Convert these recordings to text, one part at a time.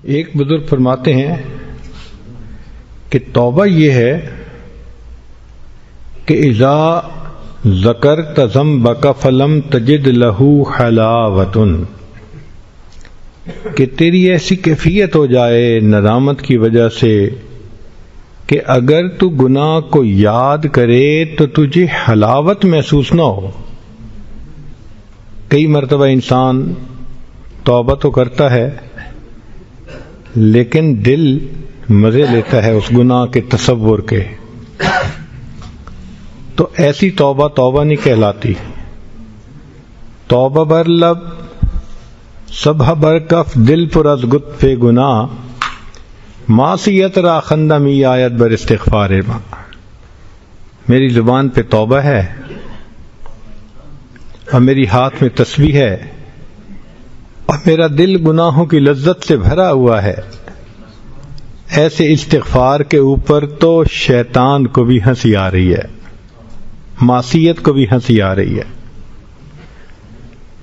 ایک بزرگ فرماتے ہیں کہ توبہ یہ ہے کہ اذا ذکرت ذنبک فلم تجد لہ حلاوۃ، کہ تیری ایسی کیفیت ہو جائے ندامت کی وجہ سے کہ اگر تو گناہ کو یاد کرے تو تجھے حلاوت محسوس نہ ہو۔ کئی مرتبہ انسان توبہ تو کرتا ہے لیکن دل مزے لیتا ہے اس گناہ کے تصور کے، تو ایسی توبہ توبہ نہیں کہلاتی۔ توبہ بر لب صبح بر کف دل پر از گت گناہ، معصیت را خندہ می آیت بر استغفار ماں۔ میری زبان پہ توبہ ہے اور میری ہاتھ میں تسبیح ہے اور میرا دل گناہوں کی لذت سے بھرا ہوا ہے، ایسے استغفار کے اوپر تو شیطان کو بھی ہنسی آ رہی ہے، معصیت کو بھی ہنسی آ رہی ہے۔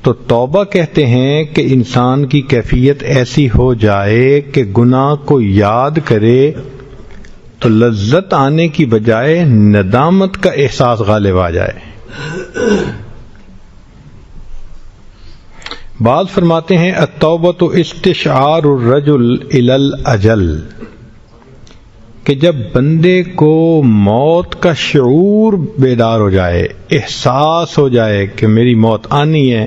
تو توبہ کہتے ہیں کہ انسان کی کیفیت ایسی ہو جائے کہ گناہ کو یاد کرے تو لذت آنے کی بجائے ندامت کا احساس غالب آ جائے۔ بعض فرماتے ہیں التوبۃ استشعار الرجل الی الاجل، کہ جب بندے کو موت کا شعور بیدار ہو جائے، احساس ہو جائے کہ میری موت آنی ہے،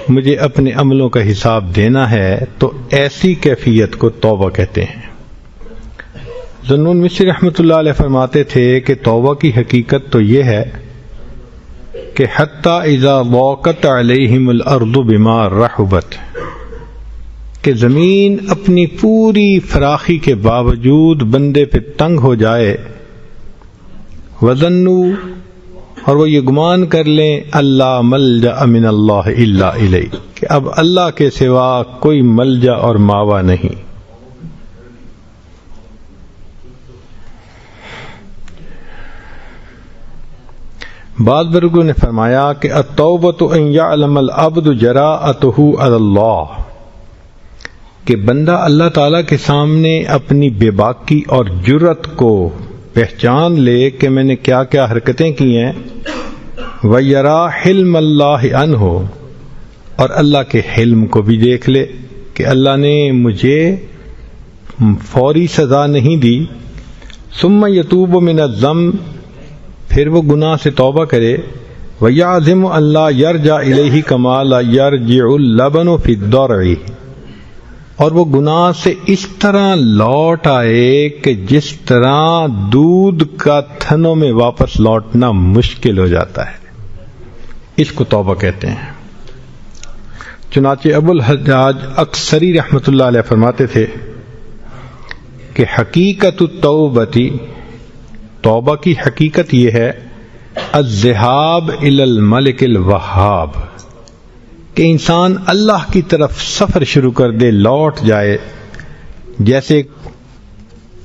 مجھے اپنے عملوں کا حساب دینا ہے، تو ایسی کیفیت کو توبہ کہتے ہیں۔ ذنون مصری رحمۃ اللہ علیہ فرماتے تھے کہ توبہ کی حقیقت تو یہ ہے کہ حتی اذا ضاقت علیہم الارض بما رحبت، کہ زمین اپنی پوری فراخی کے باوجود بندے پہ تنگ ہو جائے، وظنوا، اور وہ یہ گمان کر لیں، اللہ ملجأ من اللہ الا الیہ، کہ اب اللہ کے سوا کوئی ملجا اور ماوا نہیں۔ بعض بزرگوں نے فرمایا کہ التوبۃ ان یعلم العبد جراءتہ علی اللہ، کہ بندہ اللہ تعالیٰ کے سامنے اپنی بے باکی اور جرت کو پہچان لے کہ میں نے کیا کیا حرکتیں کی ہیں، وَيَرَا حِلْمَ اللَّهِ عَنْهُ، اور اللہ کے حلم کو بھی دیکھ لے کہ اللہ نے مجھے فوری سزا نہیں دی، ثُمَّ يَتُوبُ مِنَ الذَّنْبِ، پھر وہ گناہ سے توبہ کرے، وَيَعْزِمُ أَن لَا يَرْجَعَ إِلَيْهِ كَمَا لَا يَرْجِعُ اللَّبَنُ فِي الضَّرْعِ، اور وہ گناہ سے اس طرح لوٹ آئے کہ جس طرح دودھ کا تھنوں میں واپس لوٹنا مشکل ہو جاتا ہے، اس کو توبہ کہتے ہیں۔ چنانچہ ابو الحجاج اکثری رحمۃ اللہ علیہ فرماتے تھے کہ حقیقت التوبتی، توبہ کی حقیقت یہ ہے، الذہاب الی الملک الوہاب، کہ انسان اللہ کی طرف سفر شروع کر دے، لوٹ جائے، جیسے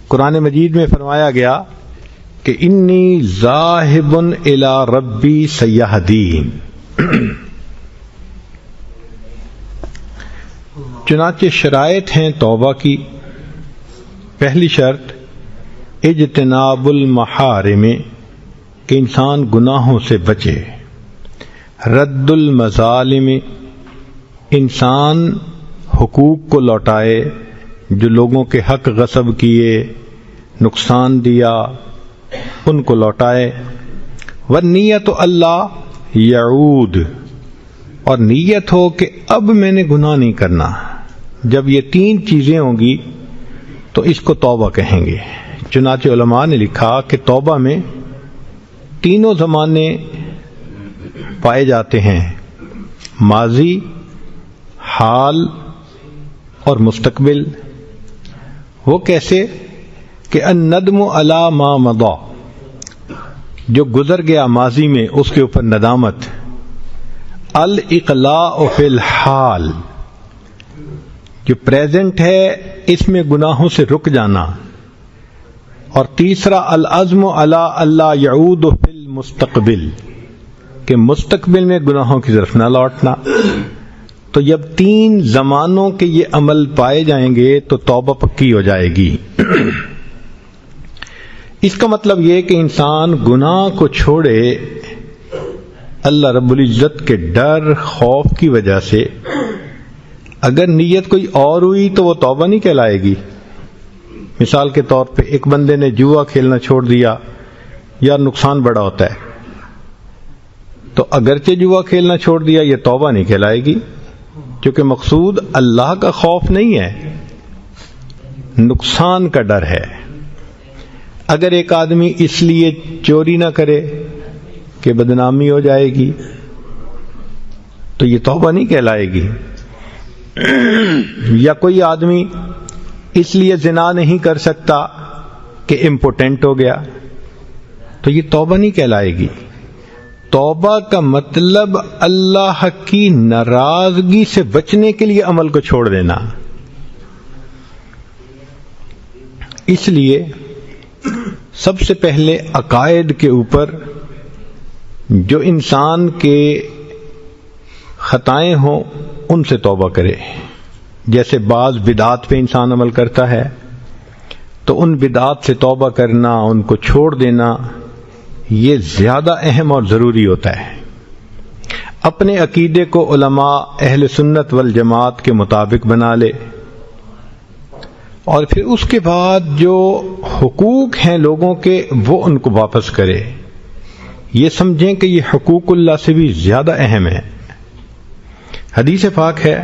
قرآن مجید میں فرمایا گیا کہ انی ذاہب الی ربی سیہدین۔ چنانچہ شرائط ہیں توبہ کی۔ پہلی شرط اجتناب المحارم، کہ انسان گناہوں سے بچے۔ رد المظالم، انسان حقوق کو لوٹائے، جو لوگوں کے حق غصب کیے، نقصان دیا، ان کو لوٹائے۔ والنیت اللہ یعود، اور نیت ہو کہ اب میں نے گناہ نہیں کرنا۔ جب یہ تین چیزیں ہوں گی تو اس کو توبہ کہیں گے۔ چنانچہ علماء نے لکھا کہ توبہ میں تینوں زمانے پائے جاتے ہیں، ماضی، حال اور مستقبل۔ وہ کیسے کہ الندم علی ما مضی، جو گزر گیا ماضی میں اس کے اوپر ندامت۔ الاقلاع فی الحال، جو پریزنٹ ہے اس میں گناہوں سے رک جانا۔ اور تیسرا العزم علی اللہ یعود فی المستقبل، کہ مستقبل میں گناہوں کی طرف نہ لوٹنا۔ تو جب 3 زمانوں کے یہ عمل پائے جائیں گے تو توبہ پکی ہو جائے گی۔ اس کا مطلب یہ کہ انسان گناہ کو چھوڑے اللہ رب العزت کے ڈر خوف کی وجہ سے۔ اگر نیت کوئی اور ہوئی تو وہ توبہ نہیں کہلائے گی۔ مثال کے طور پہ ایک بندے نے جوا کھیلنا چھوڑ دیا، یا نقصان بڑا ہوتا ہے، تو اگرچہ جوا کھیلنا چھوڑ دیا یہ توبہ نہیں کہلائے گی، کیونکہ مقصود اللہ کا خوف نہیں ہے، نقصان کا ڈر ہے۔ اگر ایک آدمی اس لیے چوری نہ کرے کہ بدنامی ہو جائے گی تو یہ توبہ نہیں کہلائے گی، یا کوئی آدمی اس لیے زنا نہیں کر سکتا کہ امپوٹنٹ ہو گیا تو یہ توبہ نہیں کہلائے گی۔ توبہ کا مطلب اللہ کی ناراضگی سے بچنے کے لیے عمل کو چھوڑ دینا۔ اس لیے سب سے پہلے عقائد کے اوپر جو انسان کے خطائیں ہوں ان سے توبہ کرے۔ جیسے بعض بدعات پہ انسان عمل کرتا ہے تو ان بدعات سے توبہ کرنا، ان کو چھوڑ دینا، یہ زیادہ اہم اور ضروری ہوتا ہے۔ اپنے عقیدے کو علماء اہل سنت والجماعت کے مطابق بنا لے، اور پھر اس کے بعد جو حقوق ہیں لوگوں کے وہ ان کو واپس کرے۔ یہ سمجھیں کہ یہ حقوق اللہ سے بھی زیادہ اہم ہے۔ حدیث پاک ہے،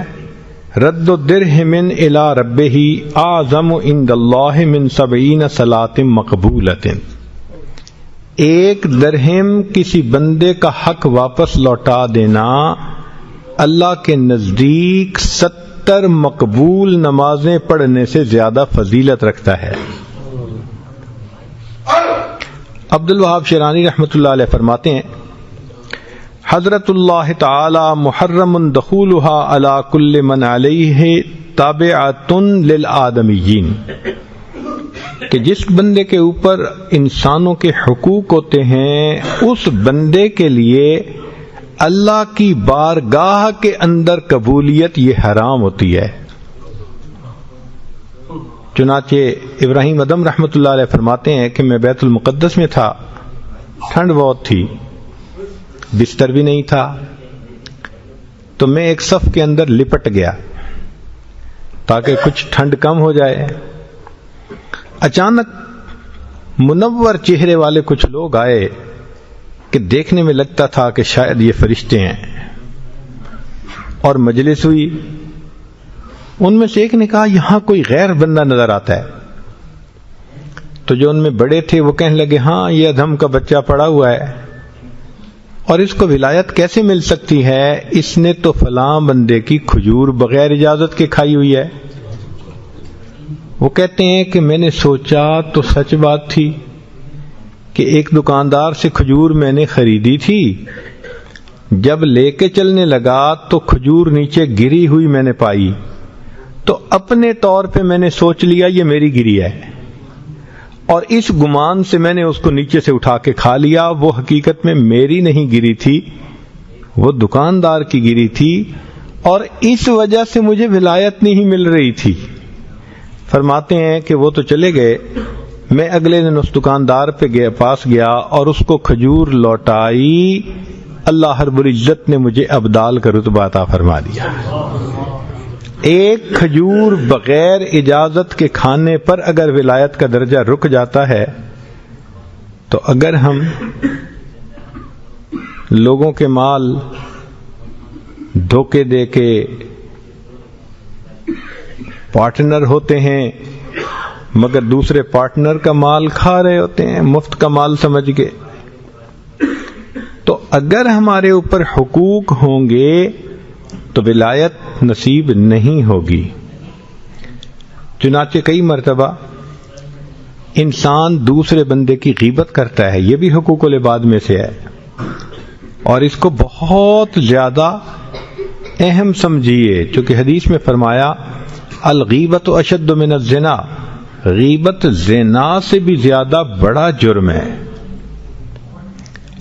رد الدرہم الی ربہ اعظم عند اللہ من 70 صلاۃ مقبولۃ۔ ایک درہم کسی بندے کا حق واپس لوٹا دینا اللہ کے نزدیک 70 مقبول نمازیں پڑھنے سے زیادہ فضیلت رکھتا ہے۔ عبد الوہاب شیرانی رحمۃ اللہ علیہ فرماتے ہیں، حضرت اللہ تعالی محرم دخولها علی کل من علیہ تابعۃ للآدمیین، کہ جس بندے کے اوپر انسانوں کے حقوق ہوتے ہیں اس بندے کے لیے اللہ کی بارگاہ کے اندر قبولیت یہ حرام ہوتی ہے۔ چنانچہ ابراہیم ادم رحمۃ اللہ علیہ فرماتے ہیں کہ میں بیت المقدس میں تھا، ٹھنڈ بہت تھی، بستر بھی نہیں تھا، تو میں ایک صف کے اندر لپٹ گیا تاکہ کچھ ٹھنڈ کم ہو جائے۔ اچانک منور چہرے والے کچھ لوگ آئے کہ دیکھنے میں لگتا تھا کہ شاید یہ فرشتے ہیں، اور مجلس ہوئی۔ ان میں سے ایک نے کہا یہاں کوئی غیر بندہ نظر آتا ہے، تو جو ان میں بڑے تھے وہ کہنے لگے ہاں یہ ادھم کا بچہ پڑا ہوا ہے، اور اس کو ولایت کیسے مل سکتی ہے؟ اس نے تو فلاں بندے کی کھجور بغیر اجازت کے کھائی ہوئی ہے۔ وہ کہتے ہیں کہ میں نے سوچا تو سچ بات تھی کہ ایک دکاندار سے کھجور میں نے خریدی تھی، جب لے کے چلنے لگا تو کھجور نیچے گری ہوئی میں نے پائی، تو اپنے طور پہ میں نے سوچ لیا یہ میری گری ہے، اور اس گمان سے میں نے اس کو نیچے سے اٹھا کے کھا لیا۔ وہ حقیقت میں میری نہیں گری تھی، وہ دکاندار کی گری تھی، اور اس وجہ سے مجھے ولایت نہیں مل رہی تھی۔ فرماتے ہیں کہ وہ تو چلے گئے، میں اگلے دن اس دکاندار پہ پاس گیا اور اس کو کھجور لوٹائی، اللہ رب العزت نے مجھے ابدال کا رتبہ عطا فرما دیا۔ ایک کھجور بغیر اجازت کے کھانے پر اگر ولایت کا درجہ رک جاتا ہے، تو اگر ہم لوگوں کے مال دھوکے دے کے پارٹنر ہوتے ہیں مگر دوسرے پارٹنر کا مال کھا رہے ہوتے ہیں مفت کا مال سمجھ کے، تو اگر ہمارے اوپر حقوق ہوں گے تو ولایت نصیب نہیں ہوگی۔ چنانچہ کئی مرتبہ انسان دوسرے بندے کی غیبت کرتا ہے، یہ بھی حقوق العباد میں سے ہے، اور اس کو بہت زیادہ اہم سمجھیے، چونکہ حدیث میں فرمایا الغیبت اشد من الزنا، غیبت زنا سے بھی زیادہ بڑا جرم ہے۔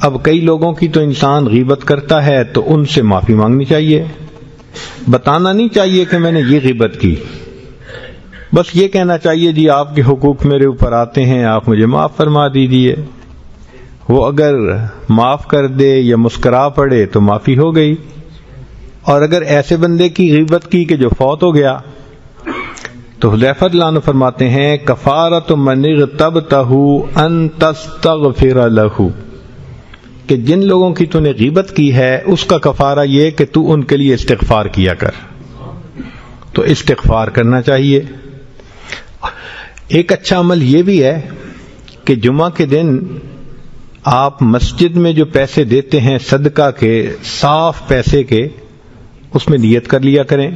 اب کئی لوگوں کی تو انسان غیبت کرتا ہے تو ان سے معافی مانگنی چاہیے، بتانا نہیں چاہیے کہ میں نے یہ غیبت کی، بس یہ کہنا چاہیے جی آپ کے حقوق میرے اوپر آتے ہیں، آپ مجھے معاف فرما دیجیے۔ وہ اگر معاف کر دے یا مسکرا پڑے تو معافی ہو گئی، اور اگر ایسے بندے کی غیبت کی کہ جو فوت ہو گیا تو حذیفہ رضی اللہ عنہ فرماتے ہیں کفارۃ من اغتبتہ ان تستغفر لہ، کہ جن لوگوں کی تو نے غیبت کی ہے اس کا کفارہ یہ کہ تو ان کے لیے استغفار کیا کر، تو استغفار کرنا چاہیے۔ ایک اچھا عمل یہ بھی ہے کہ جمعہ کے دن آپ مسجد میں جو پیسے دیتے ہیں صدقہ کے، صاف پیسے کے، اس میں نیت کر لیا کریں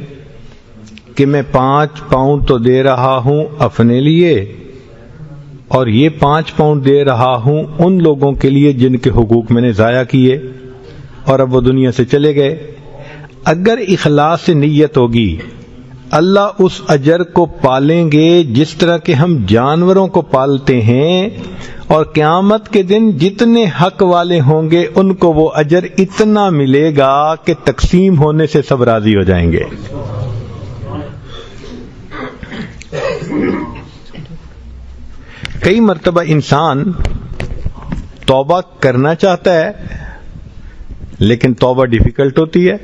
کہ میں 5 پاؤنڈ تو دے رہا ہوں اپنے لیے، اور یہ 5 پاؤنڈ دے رہا ہوں ان لوگوں کے لیے جن کے حقوق میں نے ضائع کیے اور اب وہ دنیا سے چلے گئے۔ اگر اخلاص سے نیت ہوگی اللہ اس اجر کو پالیں گے جس طرح کہ ہم جانوروں کو پالتے ہیں، اور قیامت کے دن جتنے حق والے ہوں گے ان کو وہ اجر اتنا ملے گا کہ تقسیم ہونے سے سب راضی ہو جائیں گے۔ کئی مرتبہ انسان توبہ کرنا چاہتا ہے لیکن توبہ ڈیفیکلٹ ہوتی ہے،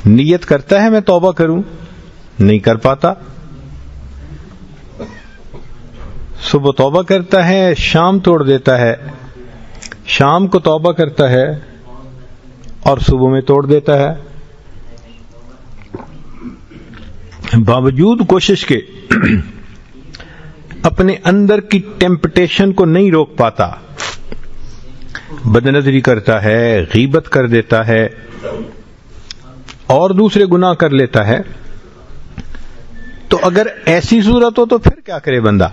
نیت کرتا ہے میں توبہ کروں، نہیں کر پاتا، صبح توبہ کرتا ہے شام توڑ دیتا ہے، شام کو توبہ کرتا ہے اور صبح میں توڑ دیتا ہے، باوجود کوشش کے اپنے اندر کی ٹیمپٹیشن کو نہیں روک پاتا، بدنظری کرتا ہے، غیبت کر دیتا ہے اور دوسرے گناہ کر لیتا ہے۔ تو اگر ایسی صورت ہو تو پھر کیا کرے بندہ؟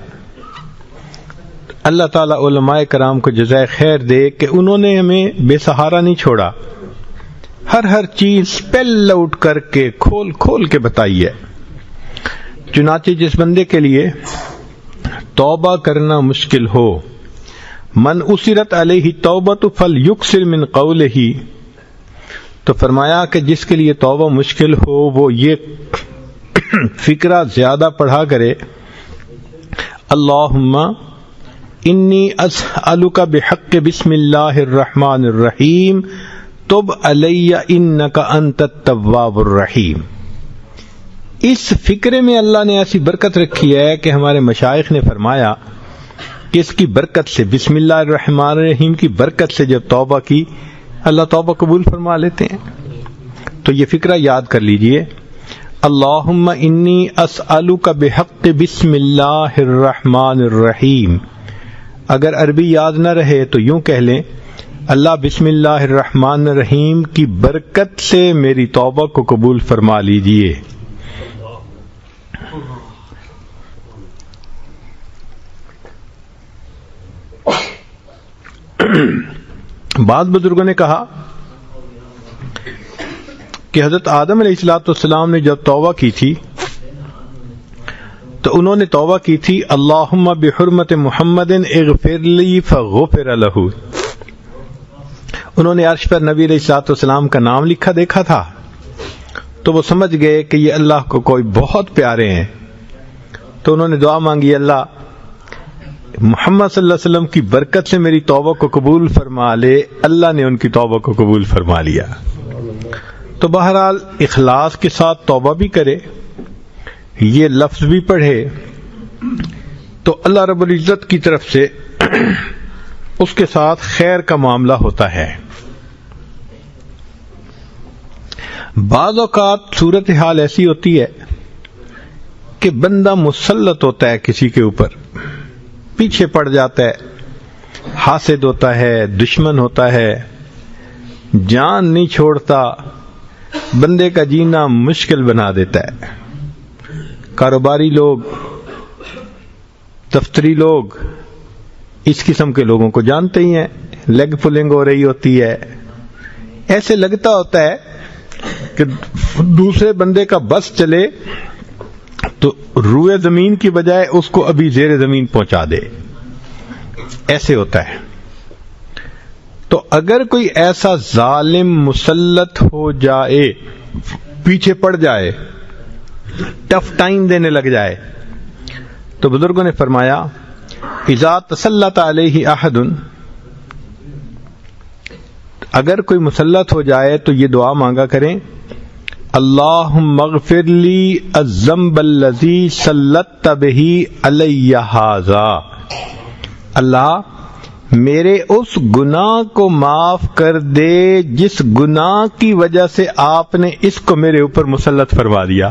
اللہ تعالیٰ علماء کرام کو جزائے خیر دے کہ انہوں نے ہمیں بے سہارا نہیں چھوڑا، ہر چیز اسپیل آؤٹ کر کے کھول کھول کے بتائی ہے۔ چنانچہ جس بندے کے لیے توبہ کرنا مشکل ہو، من اسرت علیہ توبۃ فلیکثر من قولہ، تو فرمایا کہ جس کے لیے توبہ مشکل ہو وہ یہ فکرہ زیادہ پڑھا کرے، اللہم انی اسألک بحق بسم اللہ الرحمن الرحیم تب علی انک انت التواب الرحیم۔ اس فکرے میں اللہ نے ایسی برکت رکھی ہے کہ ہمارے مشائخ نے فرمایا کہ اس کی برکت سے، بسم اللہ الرحمن الرحیم کی برکت سے جب توبہ کی اللہ توبہ قبول فرما لیتے ہیں۔ تو یہ فکرہ یاد کر لیجئے، اللہم انی اسألک بحق بسم اللہ الرحمن الرحیم۔ اگر عربی یاد نہ رہے تو یوں کہہ لیں، اللہ بسم اللہ الرحمن الرحیم کی برکت سے میری توبہ کو قبول فرما لیجئے۔ بعض بزرگوں نے کہا کہ حضرت آدم علیہ السلام نے جب توبہ کی تھی تو انہوں نے توبہ کی تھی اللہم بحرمت محمد اغفر لی فغفر لہ۔ انہوں نے عرش پر نبی علیہ السلام کا نام لکھا دیکھا تھا تو وہ سمجھ گئے کہ یہ اللہ کو کوئی بہت پیارے ہیں، تو انہوں نے دعا مانگی اللہ محمد صلی اللہ علیہ وسلم کی برکت سے میری توبہ کو قبول فرما لے۔ اللہ نے ان کی توبہ کو قبول فرما لیا۔ تو بہرحال اخلاص کے ساتھ توبہ بھی کرے، یہ لفظ بھی پڑھے تو اللہ رب العزت کی طرف سے اس کے ساتھ خیر کا معاملہ ہوتا ہے۔ بعض اوقات صورتحال ایسی ہوتی ہے کہ بندہ مسلط ہوتا ہے کسی کے اوپر، پیچھے پڑ جاتا ہے، حاسد ہوتا ہے، دشمن ہوتا ہے، جان نہیں چھوڑتا، بندے کا جینا مشکل بنا دیتا ہے۔ کاروباری لوگ، دفتری لوگ اس قسم کے لوگوں کو جانتے ہی ہیں، لیگ پولنگ ہو رہی ہوتی ہے، ایسے لگتا ہوتا ہے کہ دوسرے بندے کا بس چلے تو روئے زمین کی بجائے اس کو ابھی زیر زمین پہنچا دے، ایسے ہوتا ہے۔ تو اگر کوئی ایسا ظالم مسلط ہو جائے پیچھے پڑ جائے، ٹف ٹائم دینے لگ جائے، تو بزرگوں نے فرمایا اذا تسلط علیہ احد، اگر کوئی مسلط ہو جائے تو یہ دعا مانگا کریں، اللہم اغفر لی الذنب الذی سلطت بہ علی ھذا، اللہ میرے اس گناہ کو معاف کر دے جس گناہ کی وجہ سے آپ نے اس کو میرے اوپر مسلط فرما دیا۔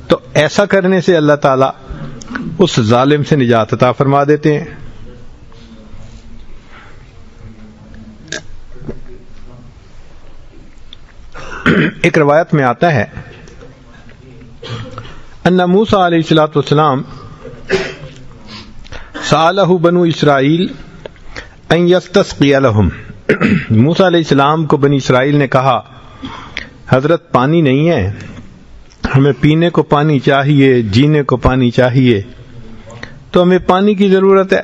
تو ایسا کرنے سے اللہ تعالیٰ اس ظالم سے نجات عطا فرما دیتے ہیں۔ ایک روایت میں آتا ہے ان موسیٰ علیہ السلام سألہ بنو اسرائیل ان یستسقی لہم، موسیٰ علیہ السلام کو بنی اسرائیل نے کہا حضرت پانی نہیں ہے، ہمیں پینے کو پانی چاہیے، جینے کو پانی چاہیے، تو ہمیں پانی کی ضرورت ہے۔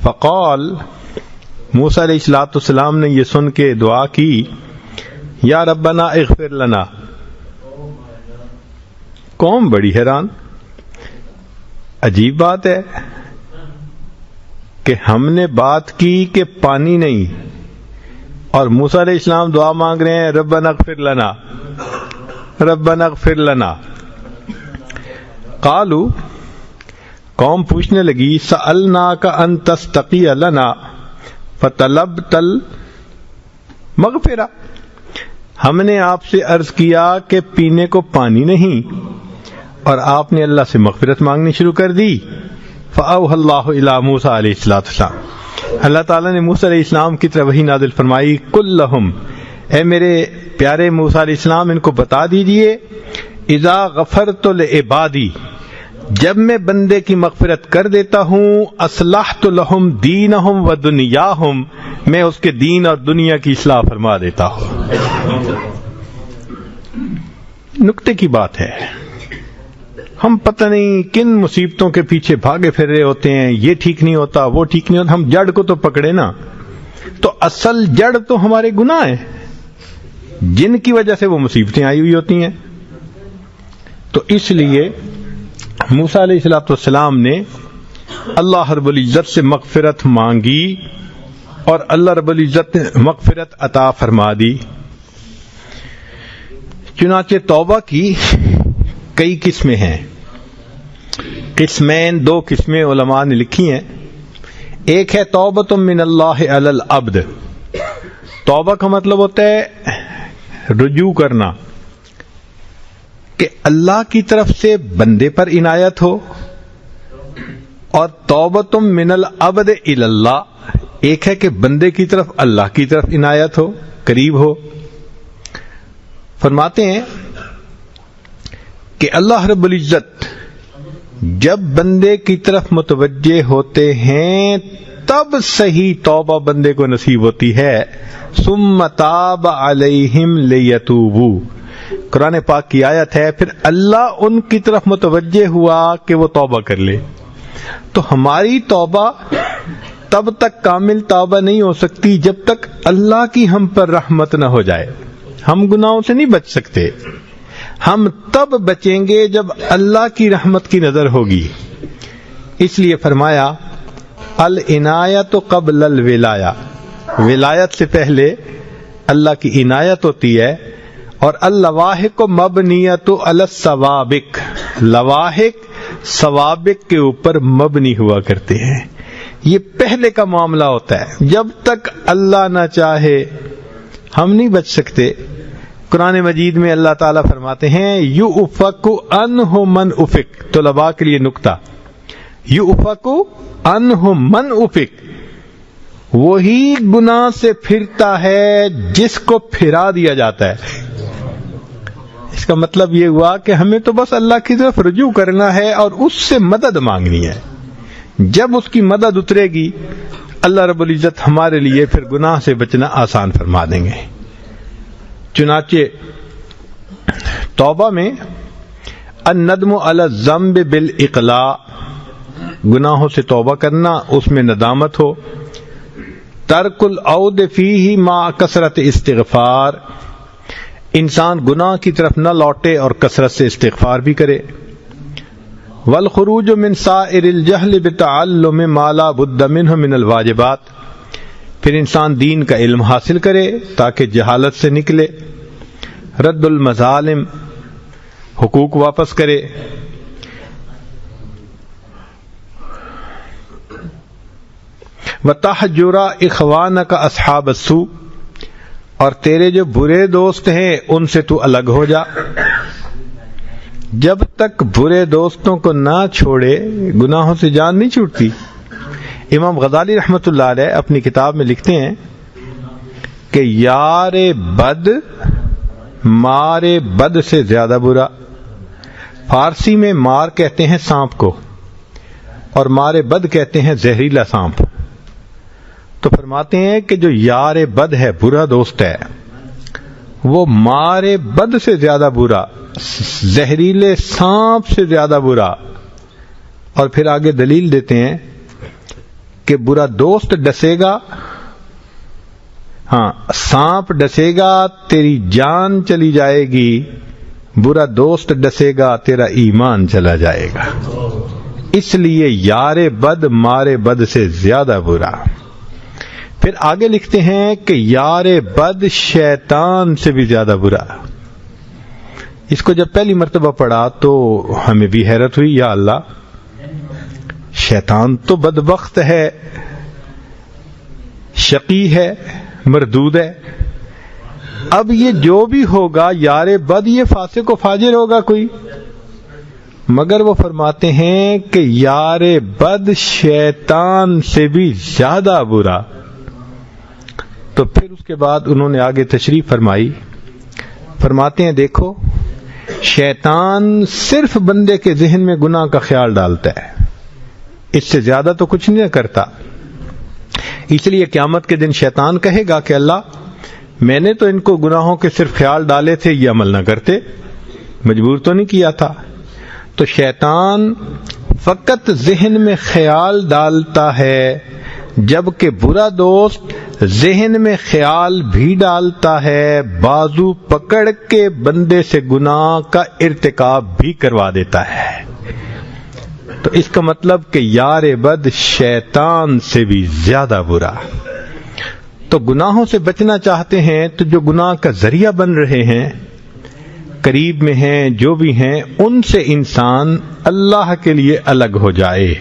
فقال، موسیٰ علیہ السلام نے یہ سن کے دعا کی، یا ربنا اغفر لنا۔ قوم بڑی حیران، عجیب بات ہے کہ ہم نے بات کی کہ پانی نہیں، اور موسیٰ علیہ السلام دعا مانگ رہے ہیں ربنا اغفر لنا، ربنا اغفر لنا۔ قالوا، قوم پوچھنے لگی سألناک ان تستقی لنا فطلبت المغفرہ، ہم نے آپ سے عرض کیا کہ پینے کو پانی نہیں اور آپ نے اللہ سے مغفرت مانگنی شروع کر دی۔ فأوحى اللہ الی موسیٰ علیہ السلام، اللہ تعالیٰ نے موسیٰ علیہ السلام کی طرف وحی نازل فرمائی، قل لہم، اے میرے پیارے موسیٰ علیہ السلام ان کو بتا دیجئے، اذا غفرت لعبادی، جب میں بندے کی مغفرت کر دیتا ہوں، اصلحت لہم دینہم و دنیاہم، میں اس کے دین اور دنیا کی اصلاح فرما دیتا ہوں۔ نکتے کی بات ہے، ہم پتہ نہیں کن مصیبتوں کے پیچھے بھاگے پھر رہے ہوتے ہیں، یہ ٹھیک نہیں ہوتا، وہ ٹھیک نہیں ہوتا، ہم جڑ کو تو پکڑے نا، تو اصل جڑ تو ہمارے گناہ ہیں جن کی وجہ سے وہ مصیبتیں آئی ہوئی ہوتی ہیں۔ تو اس لیے موسیٰ علیہ السلام نے اللہ رب العزت سے مغفرت مانگی اور اللہ رب العزت نے مغفرت عطا فرما دی۔ چنانچہ توبہ کی کئی قسمیں ہیں، قسمین، دو قسمیں علماء نے لکھی ہیں۔ ایک ہے توبۃ من اللہ علی العبد، توبہ کا مطلب ہوتا ہے رجوع کرنا، کہ اللہ کی طرف سے بندے پر عنایت ہو، اور توبۃ من العبد الی اللہ، ایک ہے کہ بندے کی طرف اللہ کی طرف عنایت ہو، قریب ہو۔ فرماتے ہیں کہ اللہ رب العزت جب بندے کی طرف متوجہ ہوتے ہیں تب صحیح توبہ بندے کو نصیب ہوتی ہے۔ ثم تاب علیہم لیتوبوا، قرآن پاک کی آیت ہے، پھر اللہ ان کی طرف متوجہ ہوا کہ وہ توبہ کر لے۔ تو ہماری توبہ تب تک کامل توبہ نہیں ہو سکتی جب تک اللہ کی ہم پر رحمت نہ ہو جائے۔ ہم گناہوں سے نہیں بچ سکتے، ہم تب بچیں گے جب اللہ کی رحمت کی نظر ہوگی۔ اس لیے فرمایا العنایت قبل الولایہ، ولایت سے پہلے اللہ کی عنایت ہوتی ہے، اور اللواحق مبنیۃ علی السوابق، لواحق سوابق کے اوپر مبنی ہوا کرتے ہیں۔ یہ پہلے کا معاملہ ہوتا ہے، جب تک اللہ نہ چاہے ہم نہیں بچ سکتے۔ قرآن مجید میں اللہ تعالیٰ فرماتے ہیں یؤفک عنہ من افک، طلباء کے لیے نکتہ، یؤفک عنہ من افک، وہی گناہ سے پھرتا ہے جس کو پھرا دیا جاتا ہے۔ اس کا مطلب یہ ہوا کہ ہمیں تو بس اللہ کی طرف رجوع کرنا ہے اور اس سے مدد مانگنی ہے۔ جب اس کی مدد اترے گی اللہ رب العزت ہمارے لیے پھر گناہ سے بچنا آسان فرما دیں گے۔ چنانچہ توبہ میں الندم علی الذنب بالاقلاع، گناہوں سے توبہ کرنا، اس میں ندامت ہو، ترک العود فیہ مع کثرت استغفار، انسان گناہ کی طرف نہ لوٹے اور کثرت سے استغفار بھی کرے. والخروج من سائر الجہل بتعلم ما لا بد منہ من الواجبات، پھر انسان دین کا علم حاصل کرے تاکہ جہالت سے نکلے. رد المظالم، حقوق واپس کرے. وتحجر اخوانک اصحاب السوء، اور تیرے جو برے دوست ہیں ان سے تو الگ ہو جا. جب تک برے دوستوں کو نہ چھوڑے گناہوں سے جان نہیں چھوٹتی. امام غزالی رحمۃ اللہ علیہ اپنی کتاب میں لکھتے ہیں کہ یار بد مار بد سے زیادہ برا. فارسی میں مار کہتے ہیں سانپ کو اور مار بد کہتے ہیں زہریلا سانپ. تو فرماتے ہیں کہ جو یار بد ہے، برا دوست ہے، وہ مار بد سے زیادہ برا، زہریلے سانپ سے زیادہ برا. اور پھر آگے دلیل دیتے ہیں کہ برا دوست ڈسے گا، ہاں سانپ ڈسے گا تیری جان چلی جائے گی، برا دوست ڈسے گا تیرا ایمان چلا جائے گا. اس لیے یار بد مار بد سے زیادہ برا. پھر آگے لکھتے ہیں کہ یار بد شیطان سے بھی زیادہ برا. اس کو جب پہلی مرتبہ پڑھا تو ہمیں بھی حیرت ہوئی، یا اللہ، شیطان تو بدبخت ہے، شقی ہے، مردود ہے. اب یہ جو بھی ہوگا یار بد، یہ فاسق و فاجر ہوگا کوئی. مگر وہ فرماتے ہیں کہ یار بد شیطان سے بھی زیادہ برا. تو پھر اس کے بعد انہوں نے آگے تشریح فرمائی، فرماتے ہیں دیکھو، شیطان صرف بندے کے ذہن میں گناہ کا خیال ڈالتا ہے، اس سے زیادہ تو کچھ نہیں کرتا. اس لیے قیامت کے دن شیطان کہے گا کہ اللہ، میں نے تو ان کو گناہوں کے صرف خیال ڈالے تھے، یہ عمل نہ کرتے، مجبور تو نہیں کیا تھا. تو شیطان فقط ذہن میں خیال ڈالتا ہے، جبکہ برا دوست ذہن میں خیال بھی ڈالتا ہے، بازو پکڑ کے بندے سے گناہ کا ارتکاب بھی کروا دیتا ہے. تو اس کا مطلب کہ یار بد شیطان سے بھی زیادہ برا. تو گناہوں سے بچنا چاہتے ہیں تو جو گناہ کا ذریعہ بن رہے ہیں، قریب میں ہیں، جو بھی ہیں، ان سے انسان اللہ کے لیے الگ ہو جائے.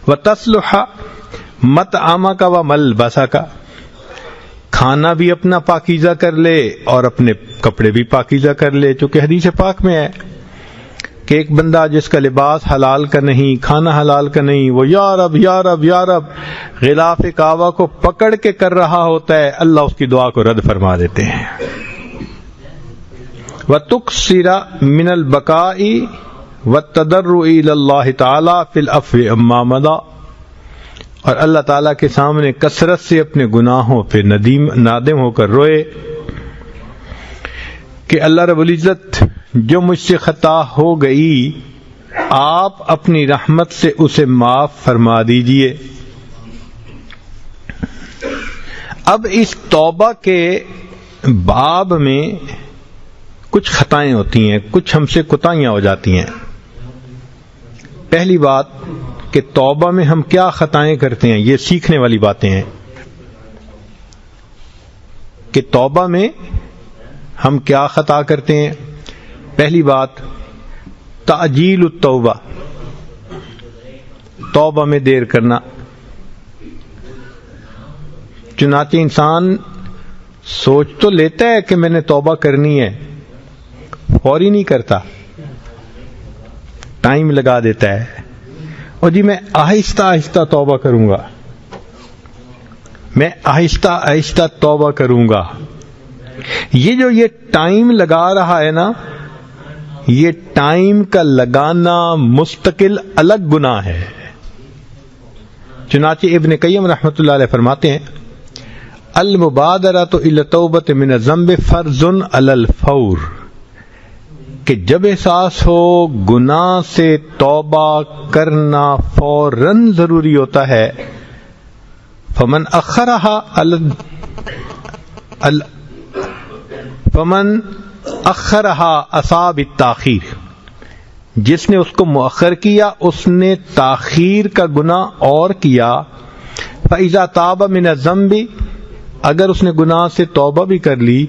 وتصلح مطعمک و ملبسک، کھانا بھی اپنا پاکیزہ کر لے اور اپنے کپڑے بھی پاکیزہ کر لے. چونکہ حدیث پاک میں ہے کہ ایک بندہ جس کا لباس حلال کا نہیں، کھانا حلال کا نہیں، وہ یا رب یا رب یا رب غلاف کعبہ کو پکڑ کے کر رہا ہوتا ہے، اللہ اس کی دعا کو رد فرما دیتے ہیں. وَتُقْصِرَ مِنَ الْبَكَاءِ وَالتَّضَرُّعِ إِلَى اللَّهِ تَعَالَى فِي الْعَفْوِ عَمَّا مَضَىٰ، اور اللہ تعالیٰ کے سامنے کثرت سے اپنے گناہوں پہ نادم ہو کر روئے کہ اللہ رب العزت، جو مجھ سے خطا ہو گئی، آپ اپنی رحمت سے اسے معاف فرما دیجئے. اب اس توبہ کے باب میں کچھ خطائیں ہوتی ہیں، کچھ ہم سے کوتاہیاں ہو جاتی ہیں. پہلی بات کہ توبہ میں ہم کیا خطائیں کرتے ہیں، یہ سیکھنے والی باتیں ہیں کہ توبہ میں ہم کیا خطا کرتے ہیں. پہلی بات، تعجیل التوبہ، توبہ میں دیر کرنا. چنانچہ انسان سوچ تو لیتا ہے کہ میں نے توبہ کرنی ہے، فوری نہیں کرتا، ٹائم لگا دیتا ہے، اور جی میں آہستہ آہستہ توبہ کروں گا، میں آہستہ آہستہ توبہ کروں گا. یہ ٹائم لگا رہا ہے نا، یہ ٹائم کا لگانا مستقل الگ گناہ ہے. چنانچہ ابن قیم رحمۃ اللہ علیہ فرماتے ہیں، المبادرۃ الی التوبۃ من الذنب فرض علی الفور، کہ جب احساس ہو گناہ سے توبہ کرنا فوراً ضروری ہوتا ہے، فمن اخرها اصاب التاخیر، جس نے اس کو مؤخر کیا اس نے تاخیر کا گناہ اور کیا. فاذا تاب من الذنب، اگر اس نے گناہ سے توبہ بھی کر لی،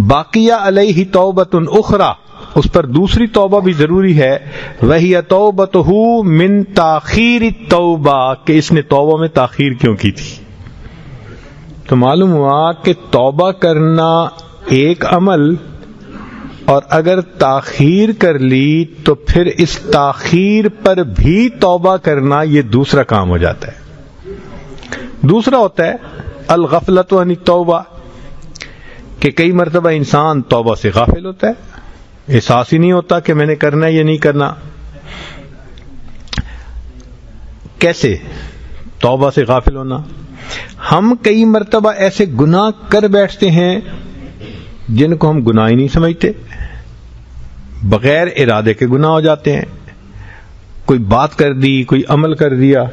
باقیہ علیہ توبۃ اخری، اس پر دوسری توبہ بھی ضروری ہے. وہی توبتہ من تاخیر التوبہ، کہ اس نے توبہ میں تاخیر کیوں کی تھی. تو معلوم ہوا کہ توبہ کرنا ایک عمل، اور اگر تاخیر کر لی تو پھر اس تاخیر پر بھی توبہ کرنا یہ دوسرا کام ہو جاتا ہے. دوسرا ہوتا ہے الغفلۃ عن التوبہ، کہ کئی مرتبہ انسان توبہ سے غافل ہوتا ہے، احساس ہی نہیں ہوتا کہ میں نے کرنا ہے یا نہیں کرنا. کیسے توبہ سے غافل ہونا؟ ہم کئی مرتبہ ایسے گناہ کر بیٹھتے ہیں جن کو ہم گناہ ہی نہیں سمجھتے، بغیر ارادے کے گناہ ہو جاتے ہیں. کوئی بات کر دی، کوئی عمل کر دیا.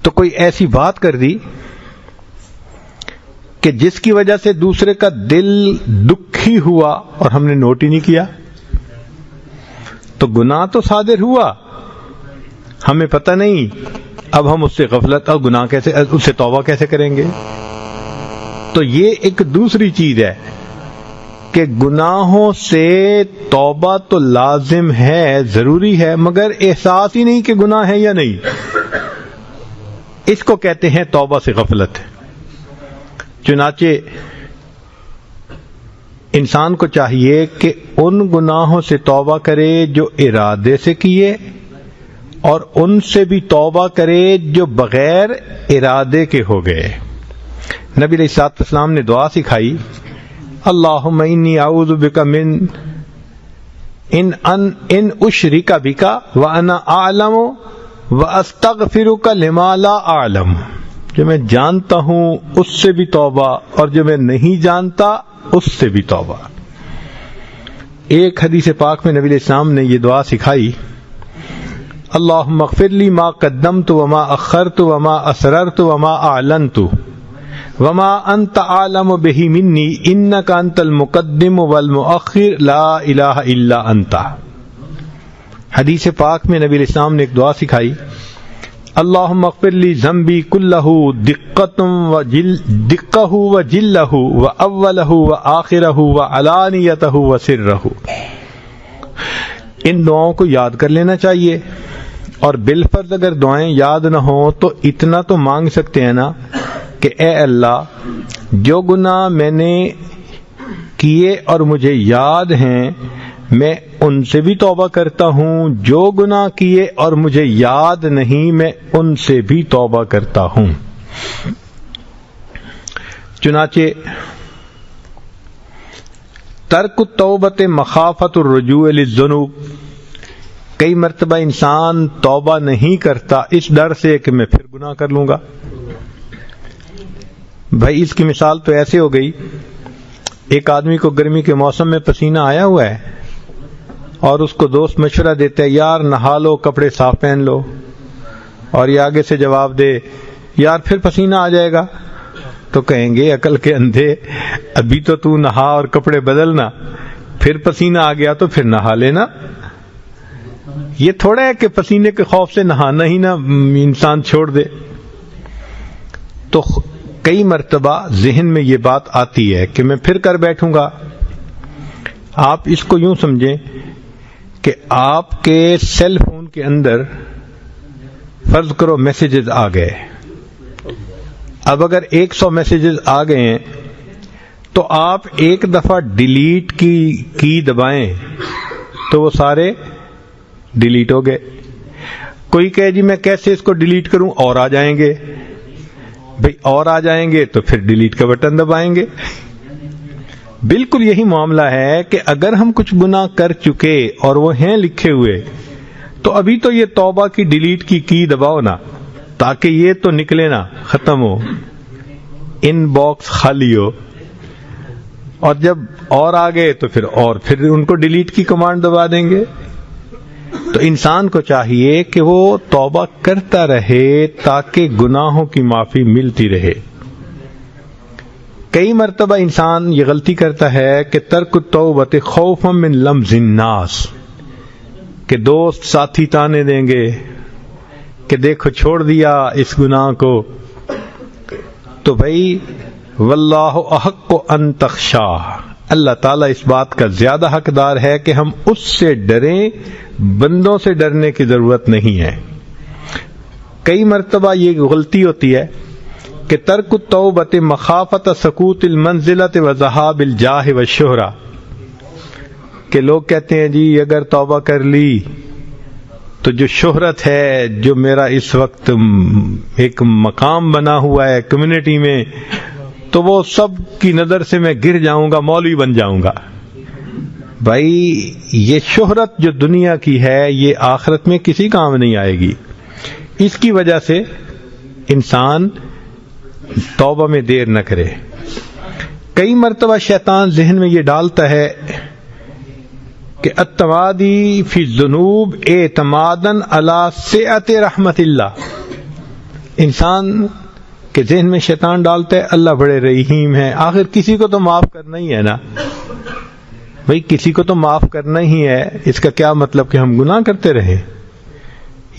تو کوئی ایسی بات کر دی کہ جس کی وجہ سے دوسرے کا دل دکھی ہوا اور ہم نے نوٹ ہی نہیں کیا، تو گناہ تو صادر ہوا، ہمیں پتہ نہیں. اب ہم اس سے غفلت اور گناہ کیسے، اس سے توبہ کیسے کریں گے؟ تو یہ ایک دوسری چیز ہے کہ گناہوں سے توبہ تو لازم ہے، ضروری ہے، مگر احساس ہی نہیں کہ گناہ ہے یا نہیں. اس کو کہتے ہیں توبہ سے غفلت. چنانچہ انسان کو چاہیے کہ ان گناہوں سے توبہ کرے جو ارادے سے کیے، اور ان سے بھی توبہ کرے جو بغیر ارادے کے ہو گئے. نبی علیہ الصلوۃ والسلام نے دعا سکھائی، اللہم انی اعوذ بک من ان اشرک بک وانا اعلم واستغفرک لما لا اعلم. جو میں جانتا ہوں اس سے بھی توبہ، اور جو میں نہیں جانتا اس سے بھی توبہ. ایک حدیث پاک میں نبی علیہ السلام نے یہ دعا سکھائی، اللہم اغفر لی ما قدمت وما اخرت وما اسررت وما اعلنت وما انت اعلم به منی انک انت المقدم والمؤخر لا الہ الا انت. حدیث پاک میں نبی علیہ السلام نے ایک دعا سکھائی، اللہم اغفر لی ذنبی کلہ دقہ وجلہ واولہ وآخرہ وعلانیتہ وسرہ. ان دعاؤں کو یاد کر لینا چاہیے، اور بالفرض اگر دعائیں یاد نہ ہوں تو اتنا تو مانگ سکتے ہیں نا کہ اے اللہ، جو گناہ میں نے کیے اور مجھے یاد ہیں میں ان سے بھی توبہ کرتا ہوں، جو گناہ کیے اور مجھے یاد نہیں میں ان سے بھی توبہ کرتا ہوں. چنانچہ ترک التوبۃ مخافۃ الرجوع للذنوب، کئی مرتبہ انسان توبہ نہیں کرتا اس ڈر سے کہ میں پھر گناہ کر لوں گا. بھائی اس کی مثال تو ایسے ہو گئی، ایک آدمی کو گرمی کے موسم میں پسینہ آیا ہوا ہے اور اس کو دوست مشورہ دیتا ہے یار نہا لو، کپڑے صاف پہن لو، اور یہ آگے سے جواب دے یار پھر پسینہ آ جائے گا. تو کہیں گے عقل کے اندھے، ابھی تو نہا اور کپڑے بدلنا، پھر پسینہ آ گیا تو پھر نہا لینا. یہ تھوڑا ہے کہ پسینے کے خوف سے نہانا ہی نہ انسان چھوڑ دے. تو کئی مرتبہ ذہن میں یہ بات آتی ہے کہ میں پھر کر بیٹھوں گا. آپ اس کو یوں سمجھیں کہ آپ کے سیل فون کے اندر فرض کرو میسیجز آ گئے. اب اگر 100 میسیجز آ گئے ہیں تو آپ ایک دفعہ ڈیلیٹ کی دبائیں تو وہ سارے ڈیلیٹ ہو گئے. کوئی کہے جی میں کیسے اس کو ڈیلیٹ کروں، اور آ جائیں گے. بھئی اور آ جائیں گے تو پھر ڈیلیٹ کا بٹن دبائیں گے. بالکل یہی معاملہ ہے کہ اگر ہم کچھ گناہ کر چکے اور وہ ہیں لکھے ہوئے تو ابھی تو یہ توبہ کی ڈیلیٹ کی دباؤ نا، تاکہ یہ تو نکلے نا، ختم ہو، ان باکس خالی ہو. اور جب اور آ گئے تو پھر ان کو ڈیلیٹ کی کمانڈ دبا دیں گے. تو انسان کو چاہیے کہ وہ توبہ کرتا رہے تاکہ گناہوں کی معافی ملتی رہے. کئی مرتبہ انسان یہ غلطی کرتا ہے کہ ترک التوبۃ خوفا من لمز الناس، کہ دوست ساتھی تانے دیں گے کہ دیکھو چھوڑ دیا اس گناہ کو. تو بھائی واللہ احق ان تخشاہ، اللہ تعالیٰ اس بات کا زیادہ حقدار ہے کہ ہم اس سے ڈریں، بندوں سے ڈرنے کی ضرورت نہیں ہے. کئی مرتبہ یہ غلطی ہوتی ہے کہ ترک التوبۃ مخافۃ سقوط المنزلۃ وذہاب الجاہ والشہرہ، کہ لوگ کہتے ہیں جی اگر توبہ کر لی تو جو شہرت ہے، جو میرا اس وقت ایک مقام بنا ہوا ہے کمیونٹی میں، تو وہ سب کی نظر سے میں گر جاؤں گا، مولوی بن جاؤں گا. بھائی یہ شہرت جو دنیا کی ہے یہ آخرت میں کسی کام نہیں آئے گی. اس کی وجہ سے انسان توبہ میں دیر نہ کرے. کئی مرتبہ شیطان ذہن میں یہ ڈالتا ہے کہ التمادی فی الذنوب اعتمادا علی سعۃ رحمت اللہ. انسان کے ذہن میں شیطان ڈالتا ہے اللہ بڑے رحیم ہے، آخر کسی کو تو معاف کرنا ہی ہے نا. بھئی کسی کو تو معاف کرنا ہی ہے، اس کا کیا مطلب کہ ہم گناہ کرتے رہیں؟